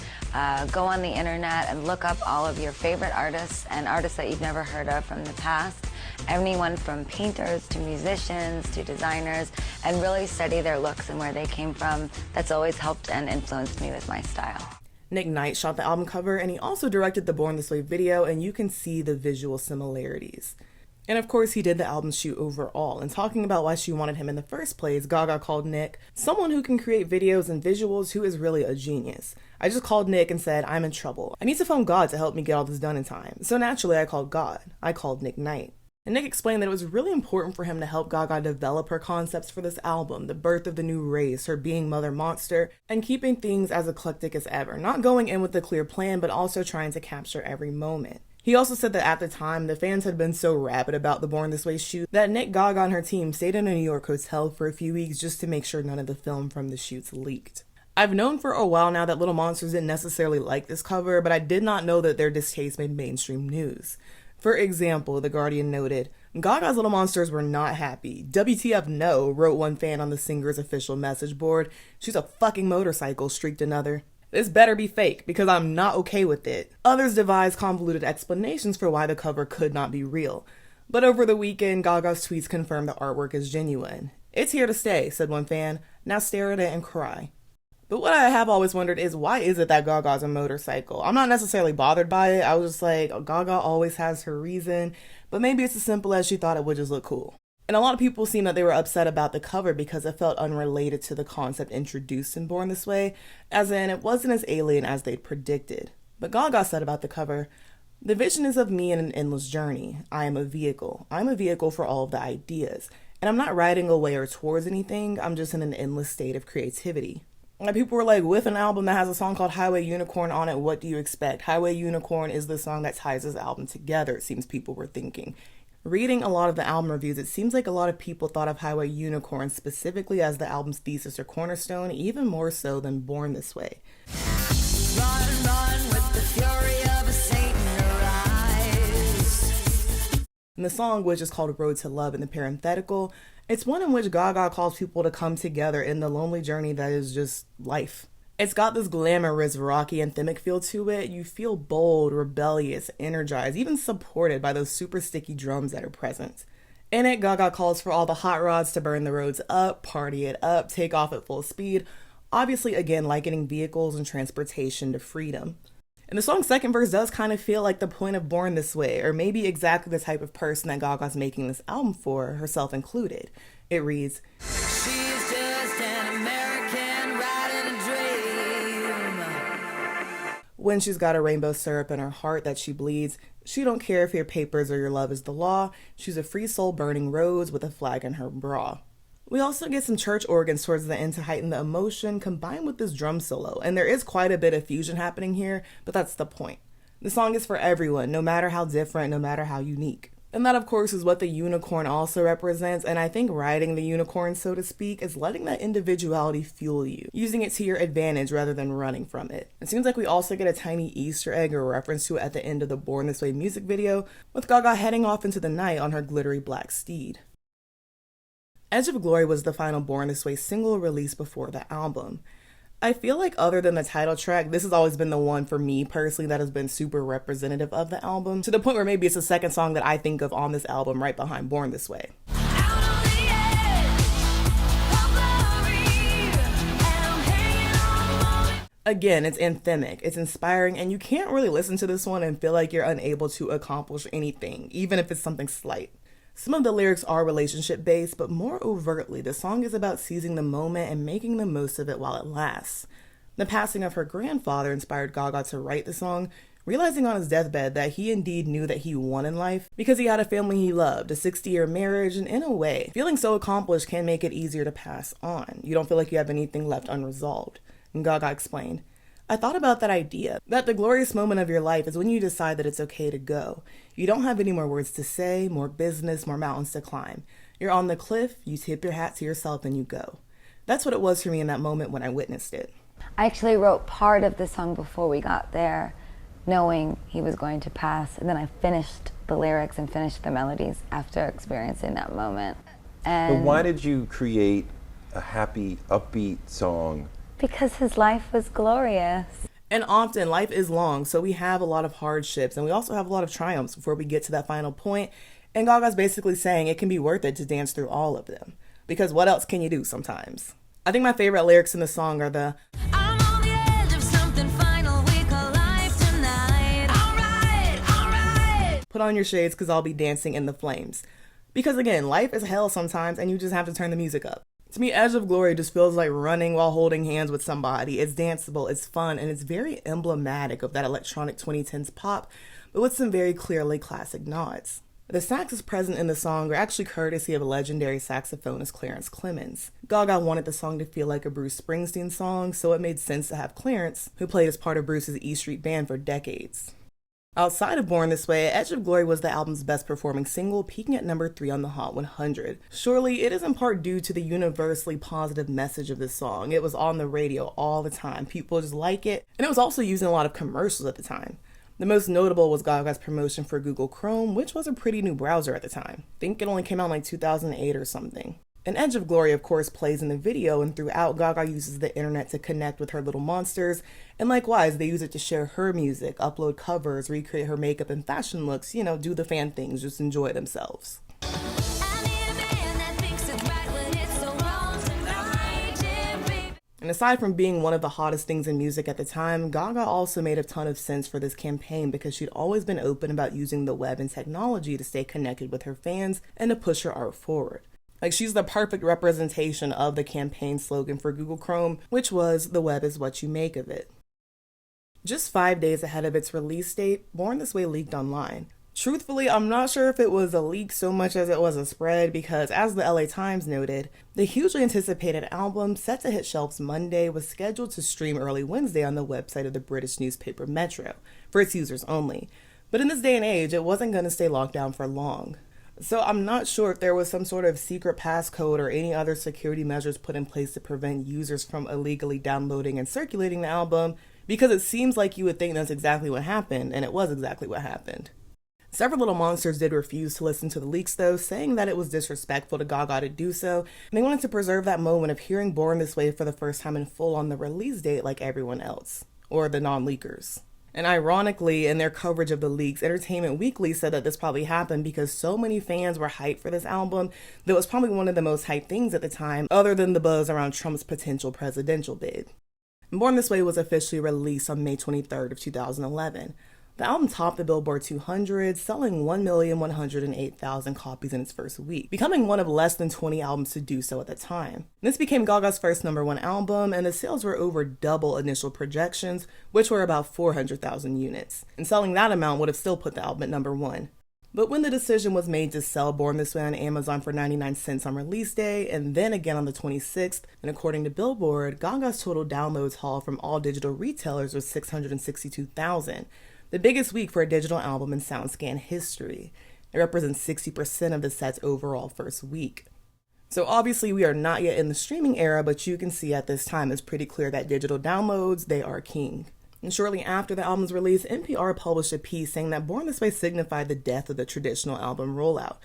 go on the internet and look up all of your favorite artists and artists that you've never heard of from the past. Anyone from painters to musicians to designers, and really study their looks and where they came from. That's always helped and influenced me with my style. Nick Knight shot the album cover, and he also directed the Born This Way video, and you can see the visual similarities. And of course, he did the album shoot overall, and talking about why she wanted him in the first place, Gaga called Nick someone who can create videos and visuals who is really a genius. I just called Nick and said, I'm in trouble. I need to phone God to help me get all this done in time. So naturally, I called God. I called Nick Knight. And Nick explained that it was really important for him to help Gaga develop her concepts for this album, the birth of the new race, her being Mother Monster, and keeping things as eclectic as ever, not going in with a clear plan, but also trying to capture every moment. He also said that at the time, the fans had been so rabid about the Born This Way shoot that Nick, Gaga, and her team stayed in a New York hotel for a few weeks just to make sure none of the film from the shoots leaked. I've known for a while now that Little Monsters didn't necessarily like this cover, but I did not know that their distaste made mainstream news. For example, The Guardian noted, Gaga's Little Monsters were not happy. WTF no, wrote one fan on the singer's official message board. She's a fucking motorcycle, shrieked another. This better be fake, because I'm not okay with it. Others devised convoluted explanations for why the cover could not be real. But over the weekend, Gaga's tweets confirmed the artwork is genuine. It's here to stay, said one fan. Now stare at it and cry. But what I have always wondered is, why is it that Gaga's a motorcycle? I'm not necessarily bothered by it. I was just like, Gaga always has her reason, but maybe it's as simple as she thought it would just look cool. And a lot of people seem that they were upset about the cover because it felt unrelated to the concept introduced in Born This Way, as in it wasn't as alien as they'd predicted. But Gaga said about the cover, the vision is of me in an endless journey. I am a vehicle. I'm a vehicle for all of the ideas. And I'm not riding away or towards anything. I'm just in an endless state of creativity. And people were like, with an album that has a song called Highway Unicorn on it, what do you expect? Highway Unicorn is the song that ties this album together, it seems people were thinking. Reading a lot of the album reviews, it seems like a lot of people thought of Highway Unicorn specifically as the album's thesis or cornerstone, even more so than Born This Way. Run, run with the fury of a Satan arise. And the song, which is called Road to Love in the parenthetical, it's one in which Gaga calls people to come together in the lonely journey that is just life. It's got this glamorous, rocky, anthemic feel to it. You feel bold, rebellious, energized, even supported by those super sticky drums that are present. In it, Gaga calls for all the hot rods to burn the roads up, party it up, take off at full speed, obviously again likening vehicles and transportation to freedom. And the song's second verse does kind of feel like the point of Born This Way, or maybe exactly the type of person that Gaga's making this album for, herself included. It reads, "She's just an American riding a dream. When she's got a rainbow syrup in her heart that she bleeds, she don't care if your papers or your love is the law. She's a free soul burning roads with a flag in her bra." We also get some church organs towards the end to heighten the emotion, combined with this drum solo, and there is quite a bit of fusion happening here, but that's the point. The song is for everyone, no matter how different, no matter how unique. And that, of course, is what the unicorn also represents, and I think riding the unicorn, so to speak, is letting that individuality fuel you, using it to your advantage rather than running from it. It seems like we also get a tiny Easter egg or reference to it at the end of the Born This Way music video, with Gaga heading off into the night on her glittery black steed. Edge of Glory was the final Born This Way single released before the album. I feel like other than the title track, this has always been the one for me personally that has been super representative of the album, to the point where maybe it's the second song that I think of on this album right behind Born This Way. Again, it's anthemic, it's inspiring, and you can't really listen to this one and feel like you're unable to accomplish anything, even if it's something slight. Some of the lyrics are relationship-based, but more overtly, the song is about seizing the moment and making the most of it while it lasts. The passing of her grandfather inspired Gaga to write the song, realizing on his deathbed that he indeed knew that he won in life because he had a family he loved, a 60-year marriage, and in a way, feeling so accomplished can make it easier to pass on. You don't feel like you have anything left unresolved. And Gaga explained, "I thought about that idea, that the glorious moment of your life is when you decide that it's okay to go. You don't have any more words to say, more business, more mountains to climb. You're on the cliff, you tip your hat to yourself, and you go." That's what it was for me in that moment when I witnessed it. I actually wrote part of the song before we got there, knowing he was going to pass, and then I finished the lyrics and finished the melodies after experiencing that moment. And but why did you create a happy, upbeat song? Because his life was glorious. And often, life is long, so we have a lot of hardships, and we also have a lot of triumphs before we get to that final point. And Gaga's basically saying it can be worth it to dance through all of them. Because what else can you do sometimes? I think my favorite lyrics in the song are the "I'm on the edge of something final, we call life tonight. Alright. Put on your shades because I'll be dancing in the flames." Because again, life is hell sometimes, and you just have to turn the music up. To me, Edge of Glory just feels like running while holding hands with somebody. It's danceable, it's fun, and it's very emblematic of that electronic 2010s pop, but with some very clearly classic nods. The saxes present in the song are actually courtesy of a legendary saxophonist Clarence Clemons. Gaga wanted the song to feel like a Bruce Springsteen song, so it made sense to have Clarence, who played as part of Bruce's E Street Band for decades. Outside of Born This Way, Edge of Glory was the album's best performing single, peaking at number 3 on the Hot 100. Surely, it is in part due to the universally positive message of this song. It was on the radio all the time. People just like it. And it was also used in a lot of commercials at the time. The most notable was Gaga's promotion for Google Chrome, which was a pretty new browser at the time. I think it only came out in like 2008 or something. And Edge of Glory, of course, plays in the video, and throughout, Gaga uses the internet to connect with her little monsters, and likewise, they use it to share her music, upload covers, recreate her makeup and fashion looks, do the fan things, just enjoy themselves. And aside from being one of the hottest things in music at the time, Gaga also made a ton of sense for this campaign because she'd always been open about using the web and technology to stay connected with her fans and to push her art forward. Like, she's the perfect representation of the campaign slogan for Google Chrome, which was, "The web is what you make of it." Just 5 days ahead of its release date, Born This Way leaked online. Truthfully, I'm not sure if it was a leak so much as it was a spread because, as the LA Times noted, the hugely anticipated album, set to hit shelves Monday, was scheduled to stream early Wednesday on the website of the British newspaper Metro, for its users only. But in this day and age, it wasn't going to stay locked down for long. So I'm not sure if there was some sort of secret passcode or any other security measures put in place to prevent users from illegally downloading and circulating the album, because it seems like you would think that's exactly what happened, and it was exactly what happened. Several little monsters did refuse to listen to the leaks though, saying that it was disrespectful to Gaga to do so, and they wanted to preserve that moment of hearing Born This Way for the first time in full on the release date like everyone else, or the non-leakers. And ironically, in their coverage of the leaks, Entertainment Weekly said that this probably happened because so many fans were hyped for this album that it was probably one of the most hyped things at the time, other than the buzz around Trump's potential presidential bid. Born This Way was officially released on May 23rd of 2011. The album topped the Billboard 200, selling 1,108,000 copies in its first week, becoming one of less than 20 albums to do so at the time. This became Gaga's first #1 album, and the sales were over double initial projections, which were about 400,000 units. And selling that amount would have still put the album at #1. But when the decision was made to sell Born This Way on Amazon for 99 cents on release day, and then again on the 26th, and according to Billboard, Gaga's total downloads haul from all digital retailers was 662,000. The biggest week for a digital album in SoundScan history. It represents 60% of the set's overall first week. So obviously we are not yet in the streaming era, but you can see at this time it's pretty clear that digital downloads, they are king. And shortly after the album's release, NPR published a piece saying that Born This Way signified the death of the traditional album rollout.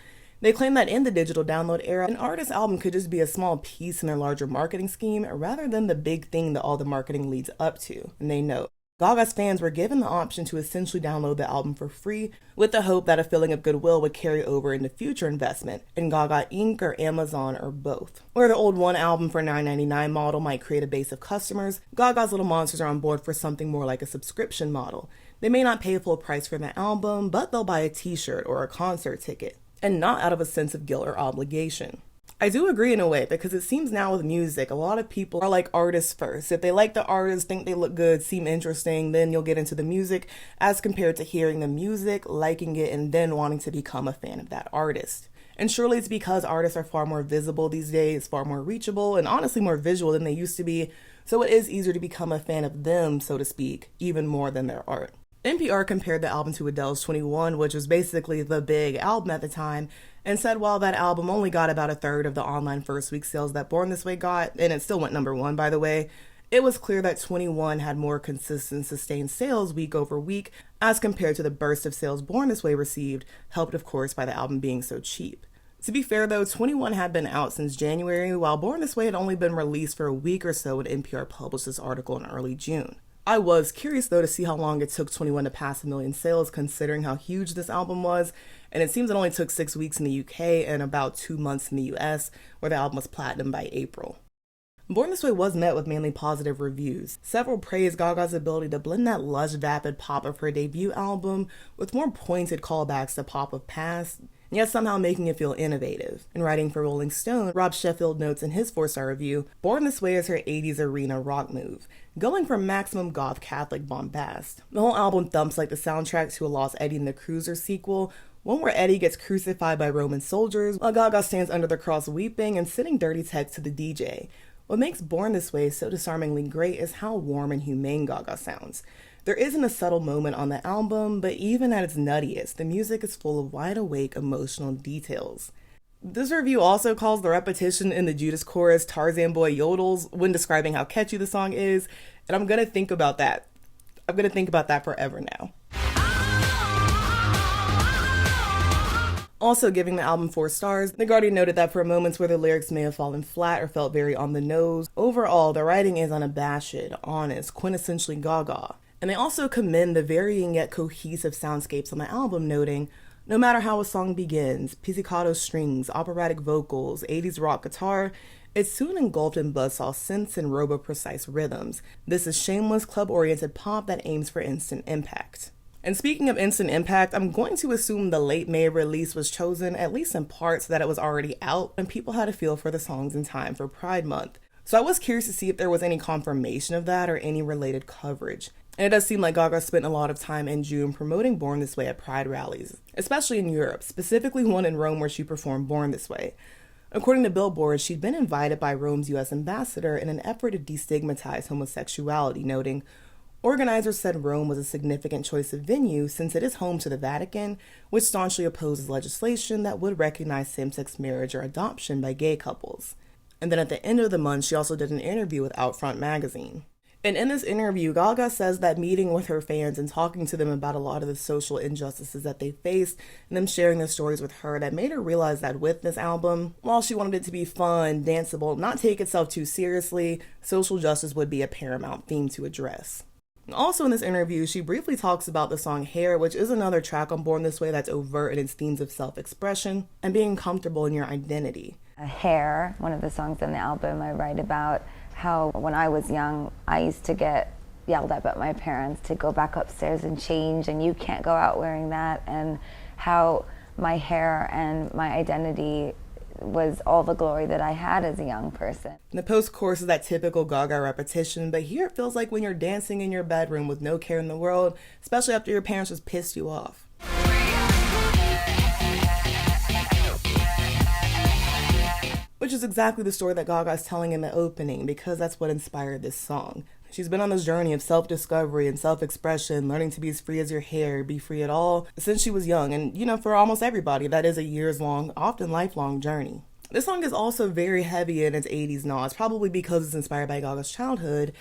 They claim that in the digital download era, an artist's album could just be a small piece in their larger marketing scheme rather than the big thing that all the marketing leads up to. And they note, Gaga's fans were given the option to essentially download the album for free with the hope that a feeling of goodwill would carry over into future investment in Gaga Inc. or Amazon or both. Where the old one album for $9.99 model might create a base of customers, Gaga's Little Monsters are on board for something more like a subscription model. They may not pay a full price for the album, but they'll buy a t-shirt or a concert ticket, and not out of a sense of guilt or obligation. I do agree in a way, because it seems now with music, a lot of people are like artists first. If they like the artist, think they look good, seem interesting, then you'll get into the music, as compared to hearing the music, liking it, and then wanting to become a fan of that artist. And surely it's because artists are far more visible these days, far more reachable, and honestly more visual than they used to be, so it is easier to become a fan of them, so to speak, even more than their art. NPR compared the album to Adele's 21, which was basically the big album at the time, and said while that album only got about a third of the online first week sales that Born This Way got, and it still went #1 by the way, it was clear that 21 had more consistent sustained sales week over week as compared to the burst of sales Born This Way received, helped of course by the album being so cheap. To be fair though, 21 had been out since January, while Born This Way had only been released for a week or so when NPR published this article in early June. I was curious though to see how long it took 21 to pass 1 million sales considering how huge this album was, and it seems it only took 6 weeks in the UK and about 2 months in the US, where the album was platinum by April. Born This Way was met with mainly positive reviews. Several praised Gaga's ability to blend that lush, vapid pop of her debut album with more pointed callbacks to pop of past, yet somehow making it feel innovative. In writing for Rolling Stone, Rob Sheffield notes in his 4-star review, Born This Way is her 80s arena rock move, going for maximum goth Catholic bombast. The whole album thumps like the soundtrack to a Lost Eddie and the Cruiser sequel, one where Eddie gets crucified by Roman soldiers, while Gaga stands under the cross weeping and sending dirty texts to the DJ. What makes Born This Way so disarmingly great is how warm and humane Gaga sounds. There isn't a subtle moment on the album, but even at its nuttiest, the music is full of wide-awake emotional details. This review also calls the repetition in the Judas chorus Tarzan Boy yodels when describing how catchy the song is, and I'm gonna think about that. I'm gonna think about that forever now. Also giving the album 4 stars, The Guardian noted that for moments where the lyrics may have fallen flat or felt very on the nose, overall the writing is unabashed, honest, quintessentially Gaga. And they also commend the varying yet cohesive soundscapes on the album, noting, no matter how a song begins, pizzicato strings, operatic vocals, 80s rock guitar, it's soon engulfed in buzzsaw synths and robo-precise rhythms. This is shameless, club-oriented pop that aims for instant impact. And speaking of instant impact, I'm going to assume the late May release was chosen, at least in part, so that it was already out and people had a feel for the songs in time for Pride Month. So I was curious to see if there was any confirmation of that or any related coverage. And it does seem like Gaga spent a lot of time in June promoting Born This Way at Pride rallies, especially in Europe, specifically one in Rome where she performed Born This Way. According to Billboard, she'd been invited by Rome's U.S. ambassador in an effort to destigmatize homosexuality, noting, organizers said Rome was a significant choice of venue since it is home to the Vatican, which staunchly opposes legislation that would recognize same-sex marriage or adoption by gay couples. And then at the end of the month, she also did an interview with Outfront magazine. And in this interview, Gaga says that meeting with her fans and talking to them about a lot of the social injustices that they faced and them sharing their stories with her, that made her realize that with this album, while she wanted it to be fun, danceable, not take itself too seriously, social justice would be a paramount theme to address. Also in this interview, she briefly talks about the song Hair, which is another track on Born This Way that's overt in its themes of self-expression and being comfortable in your identity. Hair, one of the songs on the album, I write about how when I was young, I used to get yelled at by my parents to go back upstairs and change, and you can't go out wearing that, and how my hair and my identity was all the glory that I had as a young person. The post-chorus is that typical Gaga repetition, but here it feels like when you're dancing in your bedroom with no care in the world, especially after your parents just pissed you off. Which is exactly the story that Gaga is telling in the opening, because that's what inspired this song. She's been on this journey of self-discovery and self-expression, learning to be as free as your hair, be free at all, since she was young. And, for almost everybody, that is a years-long, often lifelong journey. This song is also very heavy in its 80s nods, probably because it's inspired by Gaga's childhood.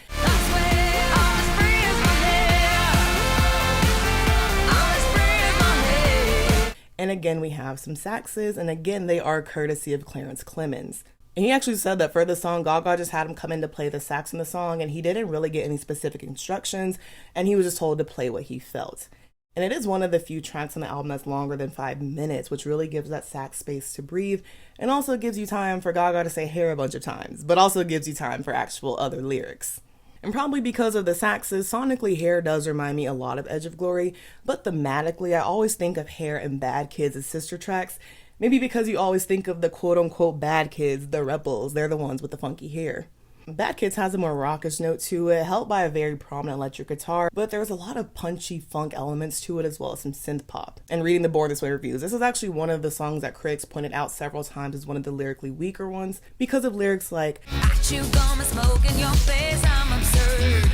And again, we have some saxes, and again, they are courtesy of Clarence Clemons. And he actually said that for the song, Gaga just had him come in to play the sax in the song, and he didn't really get any specific instructions, and he was just told to play what he felt. And it is one of the few tracks on the album that's longer than 5 minutes, which really gives that sax space to breathe, and also gives you time for Gaga to say hair a bunch of times, but also gives you time for actual other lyrics. And probably because of the saxes, sonically Hair does remind me a lot of Edge of Glory, but thematically I always think of Hair and Bad Kids as sister tracks. Maybe because you always think of the quote-unquote bad kids, the rebels, they're the ones with the funky hair. Bad Kids has a more rockish note to it, helped by a very prominent electric guitar, but there's a lot of punchy funk elements to it as well as some synth pop. And reading the Born This Way reviews, this is actually one of the songs that critics pointed out several times as one of the lyrically weaker ones because of lyrics like, "I chew gum and smoke in your face, I'm absurd.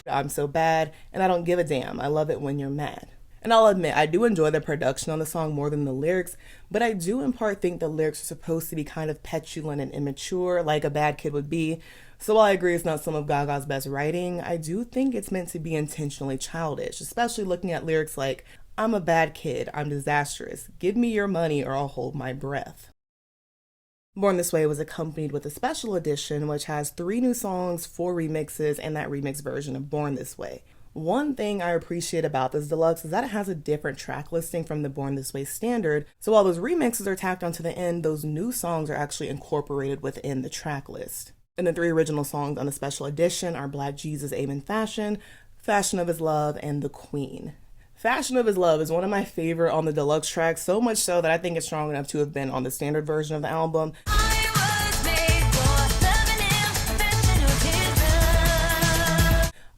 I'm so bad, and I don't give a damn, I love it when you're mad." And I'll admit, I do enjoy the production on the song more than the lyrics, but I do in part think the lyrics are supposed to be kind of petulant and immature, like a bad kid would be. So while I agree it's not some of Gaga's best writing, I do think it's meant to be intentionally childish, especially looking at lyrics like, "I'm a bad kid, I'm disastrous, give me your money or I'll hold my breath." Born This Way was accompanied with a special edition, which has 3 new songs, 4 remixes, and that remix version of Born This Way. One thing I appreciate about this deluxe is that it has a different track listing from the Born This Way standard, so while those remixes are tacked onto the end, those new songs are actually incorporated within the track list. And the 3 original songs on the special edition are Black Jesus, Amen Fashion, Fashion of His Love, and The Queen. Fashion of His Love is one of my favorite on the deluxe tracks, so much so that I think it's strong enough to have been on the standard version of the album.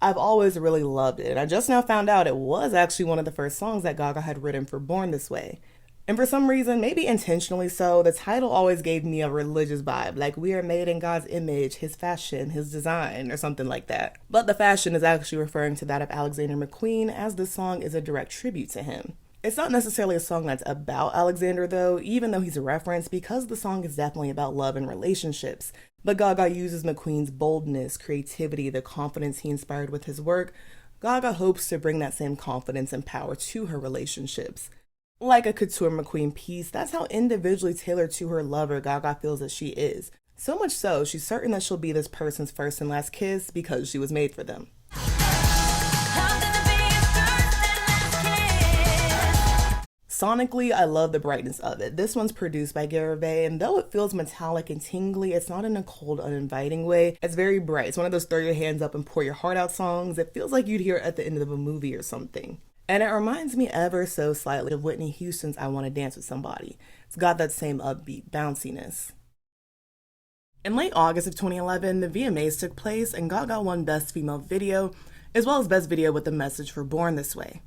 I've always really loved it, and I just now found out it was actually one of the first songs that Gaga had written for Born This Way. And for some reason, maybe intentionally so, the title always gave me a religious vibe, like we are made in God's image, His fashion, His design, or something like that. But the fashion is actually referring to that of Alexander McQueen, as this song is a direct tribute to him. It's not necessarily a song that's about Alexander though, even though he's a reference, because the song is definitely about love and relationships. But Gaga uses McQueen's boldness, creativity, the confidence he inspired with his work. Gaga hopes to bring that same confidence and power to her relationships. Like a couture McQueen piece, that's how individually tailored to her lover Gaga feels that she is. So much so, she's certain that she'll be this person's first and last kiss because she was made for them. Sonically, I love the brightness of it. This one's produced by Gaga, and though it feels metallic and tingly, it's not in a cold, uninviting way. It's very bright. It's one of those throw your hands up and pour your heart out songs. It feels like you'd hear it at the end of a movie or something. And it reminds me ever so slightly of Whitney Houston's I Want to Dance with Somebody. It's got that same upbeat bounciness. In late August of 2011, the VMAs took place, and Gaga won Best Female Video, as well as Best Video with the message for Born This Way.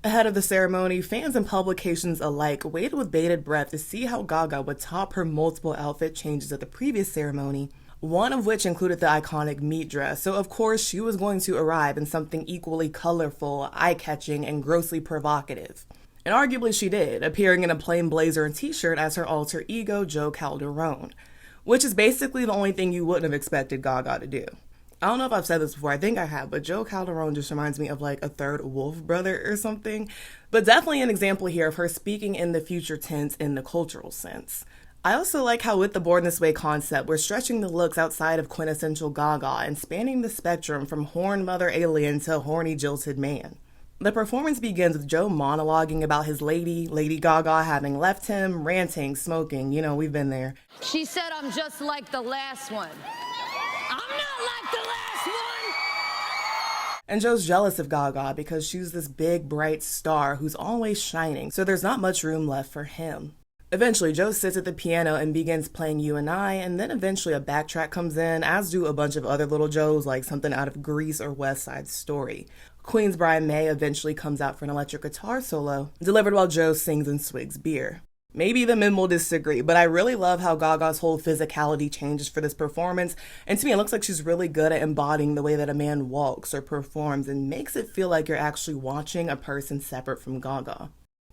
Ahead of the ceremony, fans and publications alike waited with bated breath to see how Gaga would top her multiple outfit changes at the previous ceremony, one of which included the iconic meat dress, so of course she was going to arrive in something equally colorful, eye-catching, and grossly provocative. And arguably she did, appearing in a plain blazer and t-shirt as her alter ego, Joe Calderone, which is basically the only thing you wouldn't have expected Gaga to do. I don't know if I've said this before, I think I have, but Joe Calderone just reminds me of like a third Wolf brother or something. But definitely an example here of her speaking in the future tense in the cultural sense. I also like how with the Born This Way concept, we're stretching the looks outside of quintessential Gaga and spanning the spectrum from horn mother alien to horny jilted man. The performance begins with Joe monologuing about his Lady Gaga, having left him, ranting, smoking, we've been there. She said I'm just like the last one. I'm not like the last one! And Joe's jealous of Gaga because she's this big, bright star who's always shining, so there's not much room left for him. Eventually, Joe sits at the piano and begins playing You and I, and then eventually a backtrack comes in, as do a bunch of other little Joes, like something out of Grease or West Side Story. Queen's Brian May eventually comes out for an electric guitar solo, delivered while Joe sings and swigs beer. Maybe the men will disagree, but I really love how Gaga's whole physicality changes for this performance, and to me it looks like she's really good at embodying the way that a man walks or performs and makes it feel like you're actually watching a person separate from Gaga.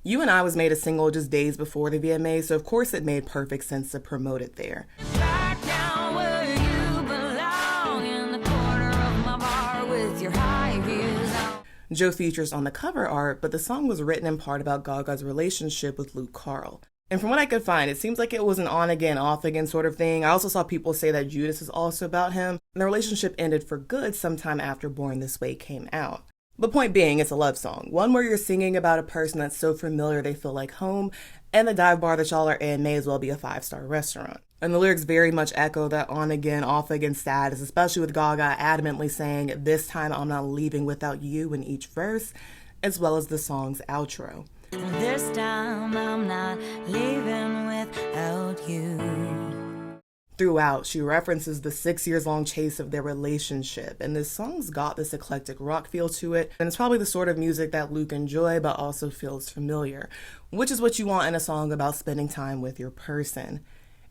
You and I was made a single just days before the VMAs, so of course it made perfect sense to promote it there. Right down where you belong, in the corner of my bar with your high heels on. Joe features on the cover art, but the song was written in part about Gaga's relationship with Luke Carl. And from what I could find, it seems like it was an on-again, off-again sort of thing. I also saw people say that Judas is also about him, and the relationship ended for good sometime after Born This Way came out. But point being, it's a love song, one where you're singing about a person that's so familiar they feel like home, and the dive bar that y'all are in may as well be a 5-star restaurant. And the lyrics very much echo that on-again, off-again status, especially with Gaga adamantly saying, "This time I'm not leaving without you" in each verse, as well as the song's outro. This time I'm not leaving without you. Throughout, she references the 6 years long chase of their relationship, and this song's got this eclectic rock feel to it, and it's probably the sort of music that Luke enjoy but also feels familiar, which is what you want in a song about spending time with your person.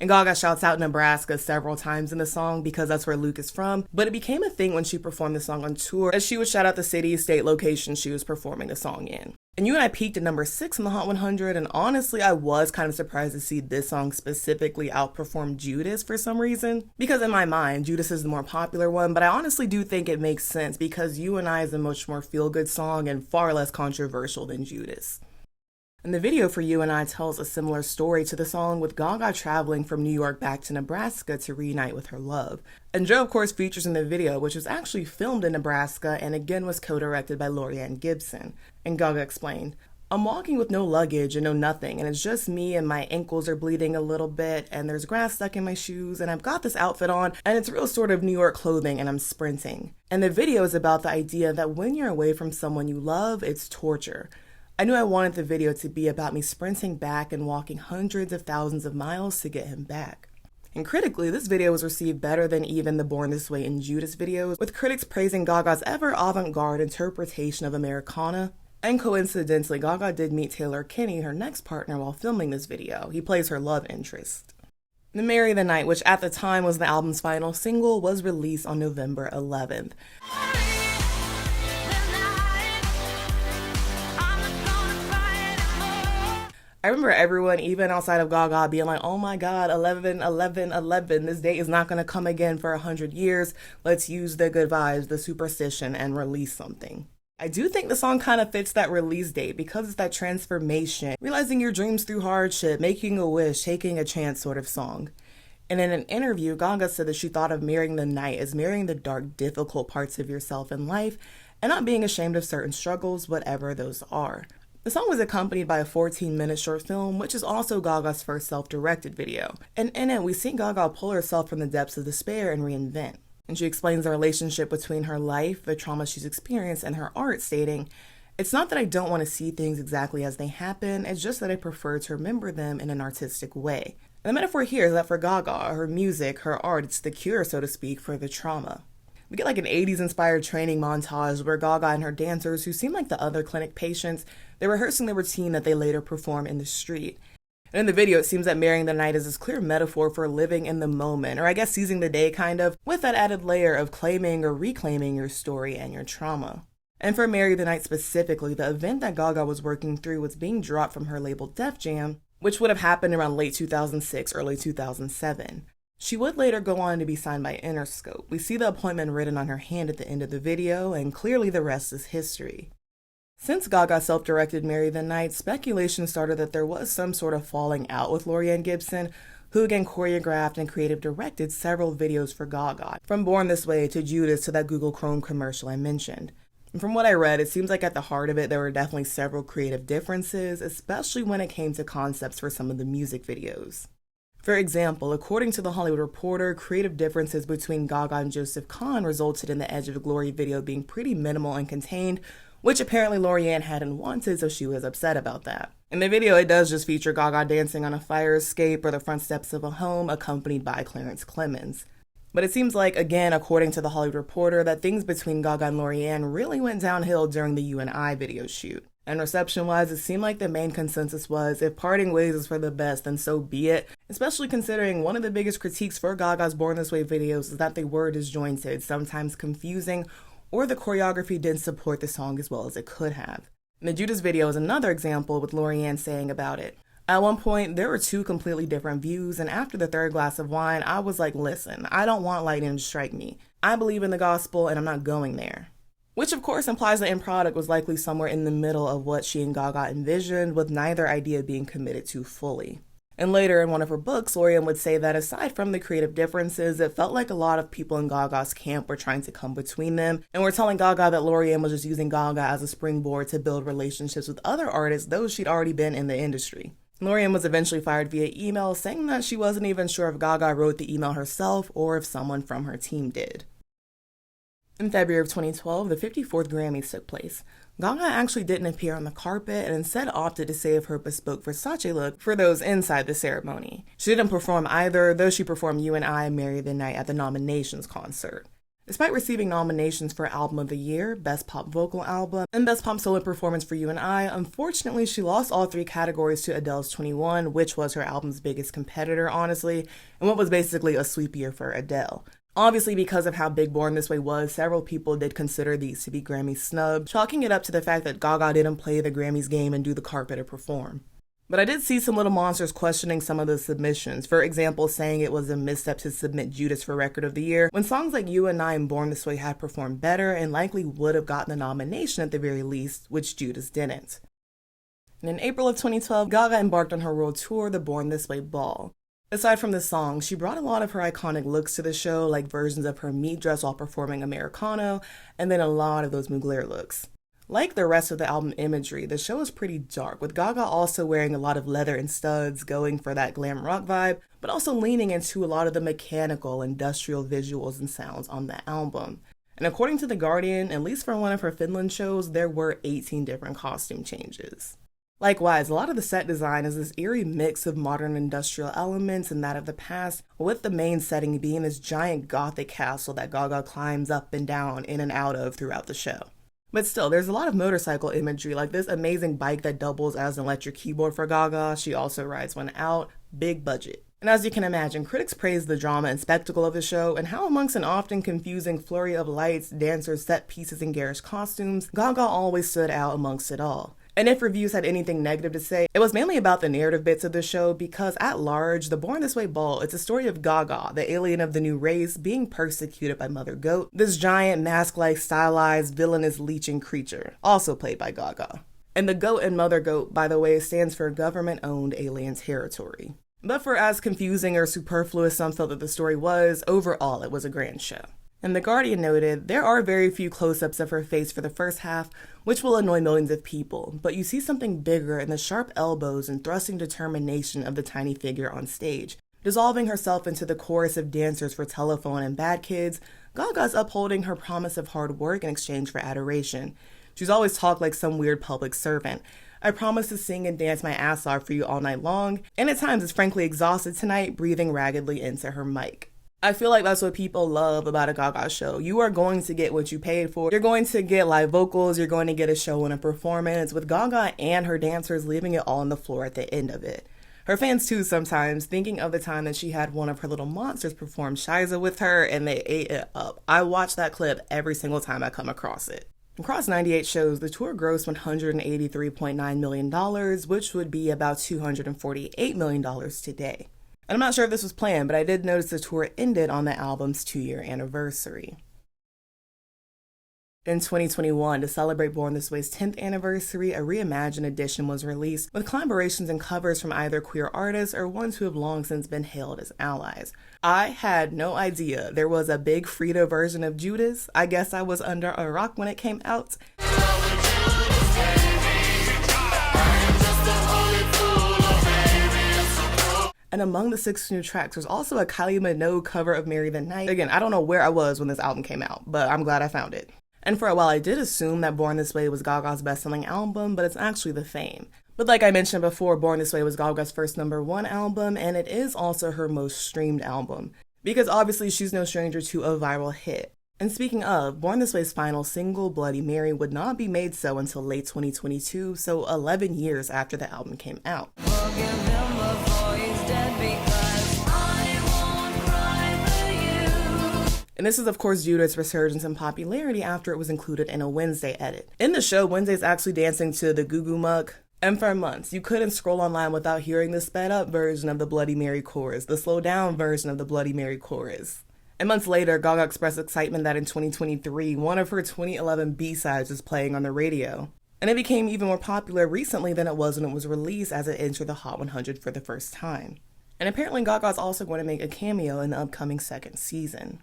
And Gaga shouts out Nebraska several times in the song because that's where Luke is from, but it became a thing when she performed the song on tour, as she would shout out the city, state, location she was performing the song in. And You and I peaked at number 6 in the Hot 100, and honestly, I was kind of surprised to see this song specifically outperform Judas for some reason. Because in my mind, Judas is the more popular one, but I honestly do think it makes sense because You and I is a much more feel-good song and far less controversial than Judas. And the video for You and I tells a similar story to the song, with Gaga traveling from New York back to Nebraska to reunite with her love. And Joe, of course, features in the video, which was actually filmed in Nebraska and again was co-directed by Laurieann Gibson. And Gaga explained, "I'm walking with no luggage and no nothing, and it's just me, and my ankles are bleeding a little bit, and there's grass stuck in my shoes, and I've got this outfit on, and it's real sort of New York clothing, and I'm sprinting." And the video is about the idea that when you're away from someone you love, it's torture. I knew I wanted the video to be about me sprinting back and walking hundreds of thousands of miles to get him back. And critically, this video was received better than even the Born This Way and Judas videos, with critics praising Gaga's ever avant-garde interpretation of Americana. And coincidentally, Gaga did meet Taylor Kinney, her next partner, while filming this video. He plays her love interest. The Marry the Night, which at the time was the album's final single, was released on November 11th. I remember everyone, even outside of Gaga, being like, "Oh my God, 11, 11, 11. This day is not going to come again for 100 years. Let's use the good vibes, the superstition, and release something." I do think the song kind of fits that release date because it's that transformation, realizing your dreams through hardship, making a wish, taking a chance sort of song. And in an interview, Gaga said that she thought of marrying the night as marrying the dark, difficult parts of yourself in life and not being ashamed of certain struggles, whatever those are. The song was accompanied by a 14-minute short film, which is also Gaga's first self-directed video. And in it, we see Gaga pull herself from the depths of despair and reinvent. And she explains the relationship between her life, the trauma she's experienced, and her art, stating, "It's not that I don't want to see things exactly as they happen, it's just that I prefer to remember them in an artistic way." And the metaphor here is that for Gaga, her music, her art, it's the cure, so to speak, for the trauma. We get like an 80s-inspired training montage where Gaga and her dancers, who seem like the other clinic patients, they're rehearsing the routine that they later perform in the street. And in the video, it seems that marrying the night is this clear metaphor for living in the moment, or I guess seizing the day kind of, with that added layer of claiming or reclaiming your story and your trauma. And for Marry the Night specifically, the event that Gaga was working through was being dropped from her label Def Jam, which would have happened around late 2006, early 2007. She would later go on to be signed by Interscope. We see the appointment written on her hand at the end of the video, and clearly the rest is history. Since Gaga self-directed Marry the Night, speculation started that there was some sort of falling out with Laurieann Gibson, who again choreographed and creative directed several videos for Gaga, from Born This Way to Judas to that Google Chrome commercial I mentioned. And from what I read, it seems like at the heart of it, there were definitely several creative differences, especially when it came to concepts for some of the music videos. For example, according to The Hollywood Reporter, creative differences between Gaga and Joseph Kahn resulted in the Edge of Glory video being pretty minimal and contained, which apparently Lorianne hadn't wanted, so she was upset about that. In the video, it does just feature Gaga dancing on a fire escape or the front steps of a home, accompanied by Clarence Clemens. But it seems like, again, according to The Hollywood Reporter, that things between Gaga and Lorianne really went downhill during the You and I video shoot. And reception-wise, it seemed like the main consensus was, if parting ways is for the best, then so be it, especially considering one of the biggest critiques for Gaga's Born This Way videos is that they were disjointed, sometimes confusing, or the choreography didn't support the song as well as it could have. And the Judas video is another example, with Lorianne saying about it, "At one point, there were two completely different views, and after the third glass of wine, I was like, listen, I don't want lightning to strike me. I believe in the gospel, and I'm not going there." Which of course implies the end product was likely somewhere in the middle of what she and Gaga envisioned, with neither idea being committed to fully. And later in one of her books, Lorianne would say that aside from the creative differences, it felt like a lot of people in Gaga's camp were trying to come between them, and were telling Gaga that Lorianne was just using Gaga as a springboard to build relationships with other artists, though she'd already been in the industry. Lorianne was eventually fired via email, saying that she wasn't even sure if Gaga wrote the email herself or if someone from her team did. In February of 2012, the 54th Grammys took place. Gaga actually didn't appear on the carpet and instead opted to save her bespoke Versace look for those inside the ceremony. She didn't perform either, though she performed You and I Marry the Night at the nominations concert. Despite receiving nominations for Album of the Year, Best Pop Vocal Album, and Best Pop Solo Performance for You and I, unfortunately she lost all three categories to Adele's 21, which was her album's biggest competitor, honestly, and what was basically a sweep year for Adele. Obviously, because of how big Born This Way was, several people did consider these to be Grammy snubs, chalking it up to the fact that Gaga didn't play the Grammys game and do the carpet or perform. But I did see some little monsters questioning some of the submissions, for example saying it was a misstep to submit Judas for Record of the Year, when songs like You and I and Born This Way had performed better and likely would have gotten a nomination at the very least, which Judas didn't. And in April of 2012, Gaga embarked on her world tour, the Born This Way Ball. Aside from the song, she brought a lot of her iconic looks to the show, like versions of her meat dress while performing Americano, and then a lot of those Mugler looks. Like the rest of the album imagery, the show is pretty dark, with Gaga also wearing a lot of leather and studs, going for that glam rock vibe, but also leaning into a lot of the mechanical, industrial visuals and sounds on the album. And according to The Guardian, at least for one of her Finland shows, there were 18 different costume changes. Likewise, a lot of the set design is this eerie mix of modern industrial elements and that of the past, with the main setting being this giant gothic castle that Gaga climbs up and down in and out of throughout the show. But still, there's a lot of motorcycle imagery, like this amazing bike that doubles as an electric keyboard for Gaga. She also rides one out, big budget. And as you can imagine, critics praised the drama and spectacle of the show, and how amongst an often confusing flurry of lights, dancers, set pieces, and garish costumes, Gaga always stood out amongst it all. And if reviews had anything negative to say, it was mainly about the narrative bits of the show, because at large, the Born This Way Ball, it's a story of Gaga, the alien of the new race, being persecuted by Mother Goat, this giant mask-like stylized villainous leeching creature, also played by Gaga. And the goat in Mother Goat, by the way, stands for government-owned alien territory. But for as confusing or superfluous some felt that the story was, overall it was a grand show. And The Guardian noted, there are very few close-ups of her face for the first half, which will annoy millions of people, but you see something bigger in the sharp elbows and thrusting determination of the tiny figure on stage. Dissolving herself into the chorus of dancers for Telephone and Bad Kids, Gaga's upholding her promise of hard work in exchange for adoration. She's always talked like some weird public servant. I promise to sing and dance my ass off for you all night long, and at times is frankly exhausted tonight, breathing raggedly into her mic. I feel like that's what people love about a Gaga show. You are going to get what you paid for. You're going to get live vocals, you're going to get a show and a performance, with Gaga and her dancers leaving it all on the floor at the end of it. Her fans too sometimes, thinking of the time that she had one of her little monsters perform ScheiÅe with her and they ate it up. I watch that clip every single time I come across it. Across 98 shows, the tour grossed $183.9 million, which would be about $248 million today. And I'm not sure if this was planned, but I did notice the tour ended on the album's 2-year anniversary. In 2021, to celebrate Born This Way's 10th anniversary, a Reimagined edition was released with collaborations and covers from either queer artists or ones who have long since been hailed as allies. I had no idea there was a big Frida version of Judas. I guess I was under a rock when it came out. And among the 6 new tracks, there's also a Kylie Minogue cover of Marry the Night. Again, I don't know where I was when this album came out, but I'm glad I found it. And for a while, I did assume that Born This Way was Gaga's best-selling album, but it's actually The Fame. But like I mentioned before, Born This Way was Gaga's first #1 album, and it is also her most streamed album. Because obviously she's no stranger to a viral hit. And speaking of, Born This Way's final single, Bloody Mary, would not be made so until late 2022, so 11 years after the album came out. And this is, of course, due to its resurgence in popularity after it was included in a Wednesday edit. In the show, Wednesday's actually dancing to the Goo Goo Muck, and for months, you couldn't scroll online without hearing the sped-up version of the Bloody Mary chorus, the slowed-down version of the Bloody Mary chorus. And months later, Gaga expressed excitement that in 2023, one of her 2011 B-sides was playing on the radio. And it became even more popular recently than it was when it was released, as it entered the Hot 100 for the first time. And apparently Gaga is also going to make a cameo in the upcoming second season.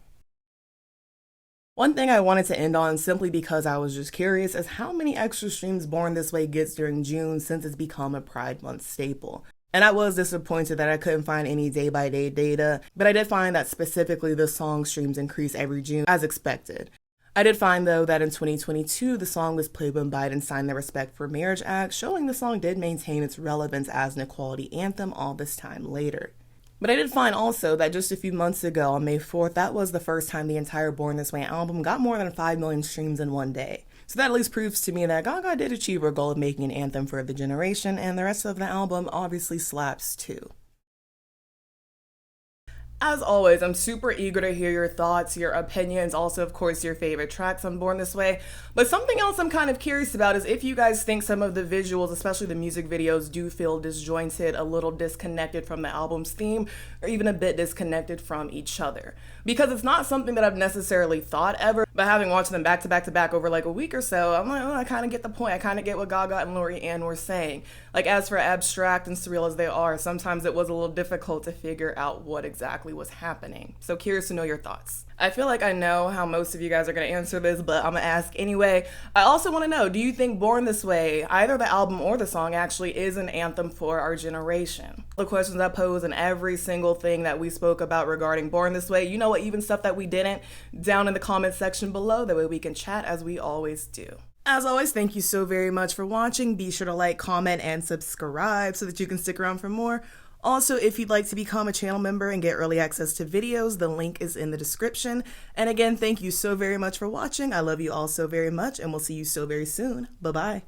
One thing I wanted to end on, simply because I was just curious, is how many extra streams Born This Way gets during June since it's become a Pride Month staple. And I was disappointed that I couldn't find any day-by-day data, but I did find that specifically the song streams increase every June, as expected. I did find, though, that in 2022, the song was played when Biden signed the Respect for Marriage Act, showing the song did maintain its relevance as an equality anthem all this time later. But I did find also that just a few months ago, on May 4th, that was the first time the entire Born This Way album got more than 5 million streams in one day. So that at least proves to me that Gaga did achieve her goal of making an anthem for the generation, and the rest of the album obviously slaps too. As always, I'm super eager to hear your thoughts, your opinions, also, of course, your favorite tracks on Born This Way. But something else I'm kind of curious about is if you guys think some of the visuals, especially the music videos, do feel disjointed, a little disconnected from the album's theme, or even a bit disconnected from each other. Because it's not something that I've necessarily thought ever, but having watched them back to back to back over like a week or so, I'm like, oh, I kind of get the point. I kind of get what Gaga and Lori-Ann were saying. Like, as for abstract and surreal as they are, sometimes it was a little difficult to figure out what exactly was happening. So curious to know your thoughts. I feel like I know how most of you guys are going to answer this, but I'm going to ask anyway. I also want to know, do you think Born This Way, either the album or the song, actually is an anthem for our generation? The questions I pose and every single thing that we spoke about regarding Born This Way, you know what, even stuff that we didn't, down in the comment section below. That way we can chat as we always do. As always, thank you so very much for watching. Be sure to like, comment, and subscribe so that you can stick around for more. Also, if you'd like to become a channel member and get early access to videos, the link is in the description. And again, thank you so very much for watching. I love you all so very much, and we'll see you so very soon. Bye-bye.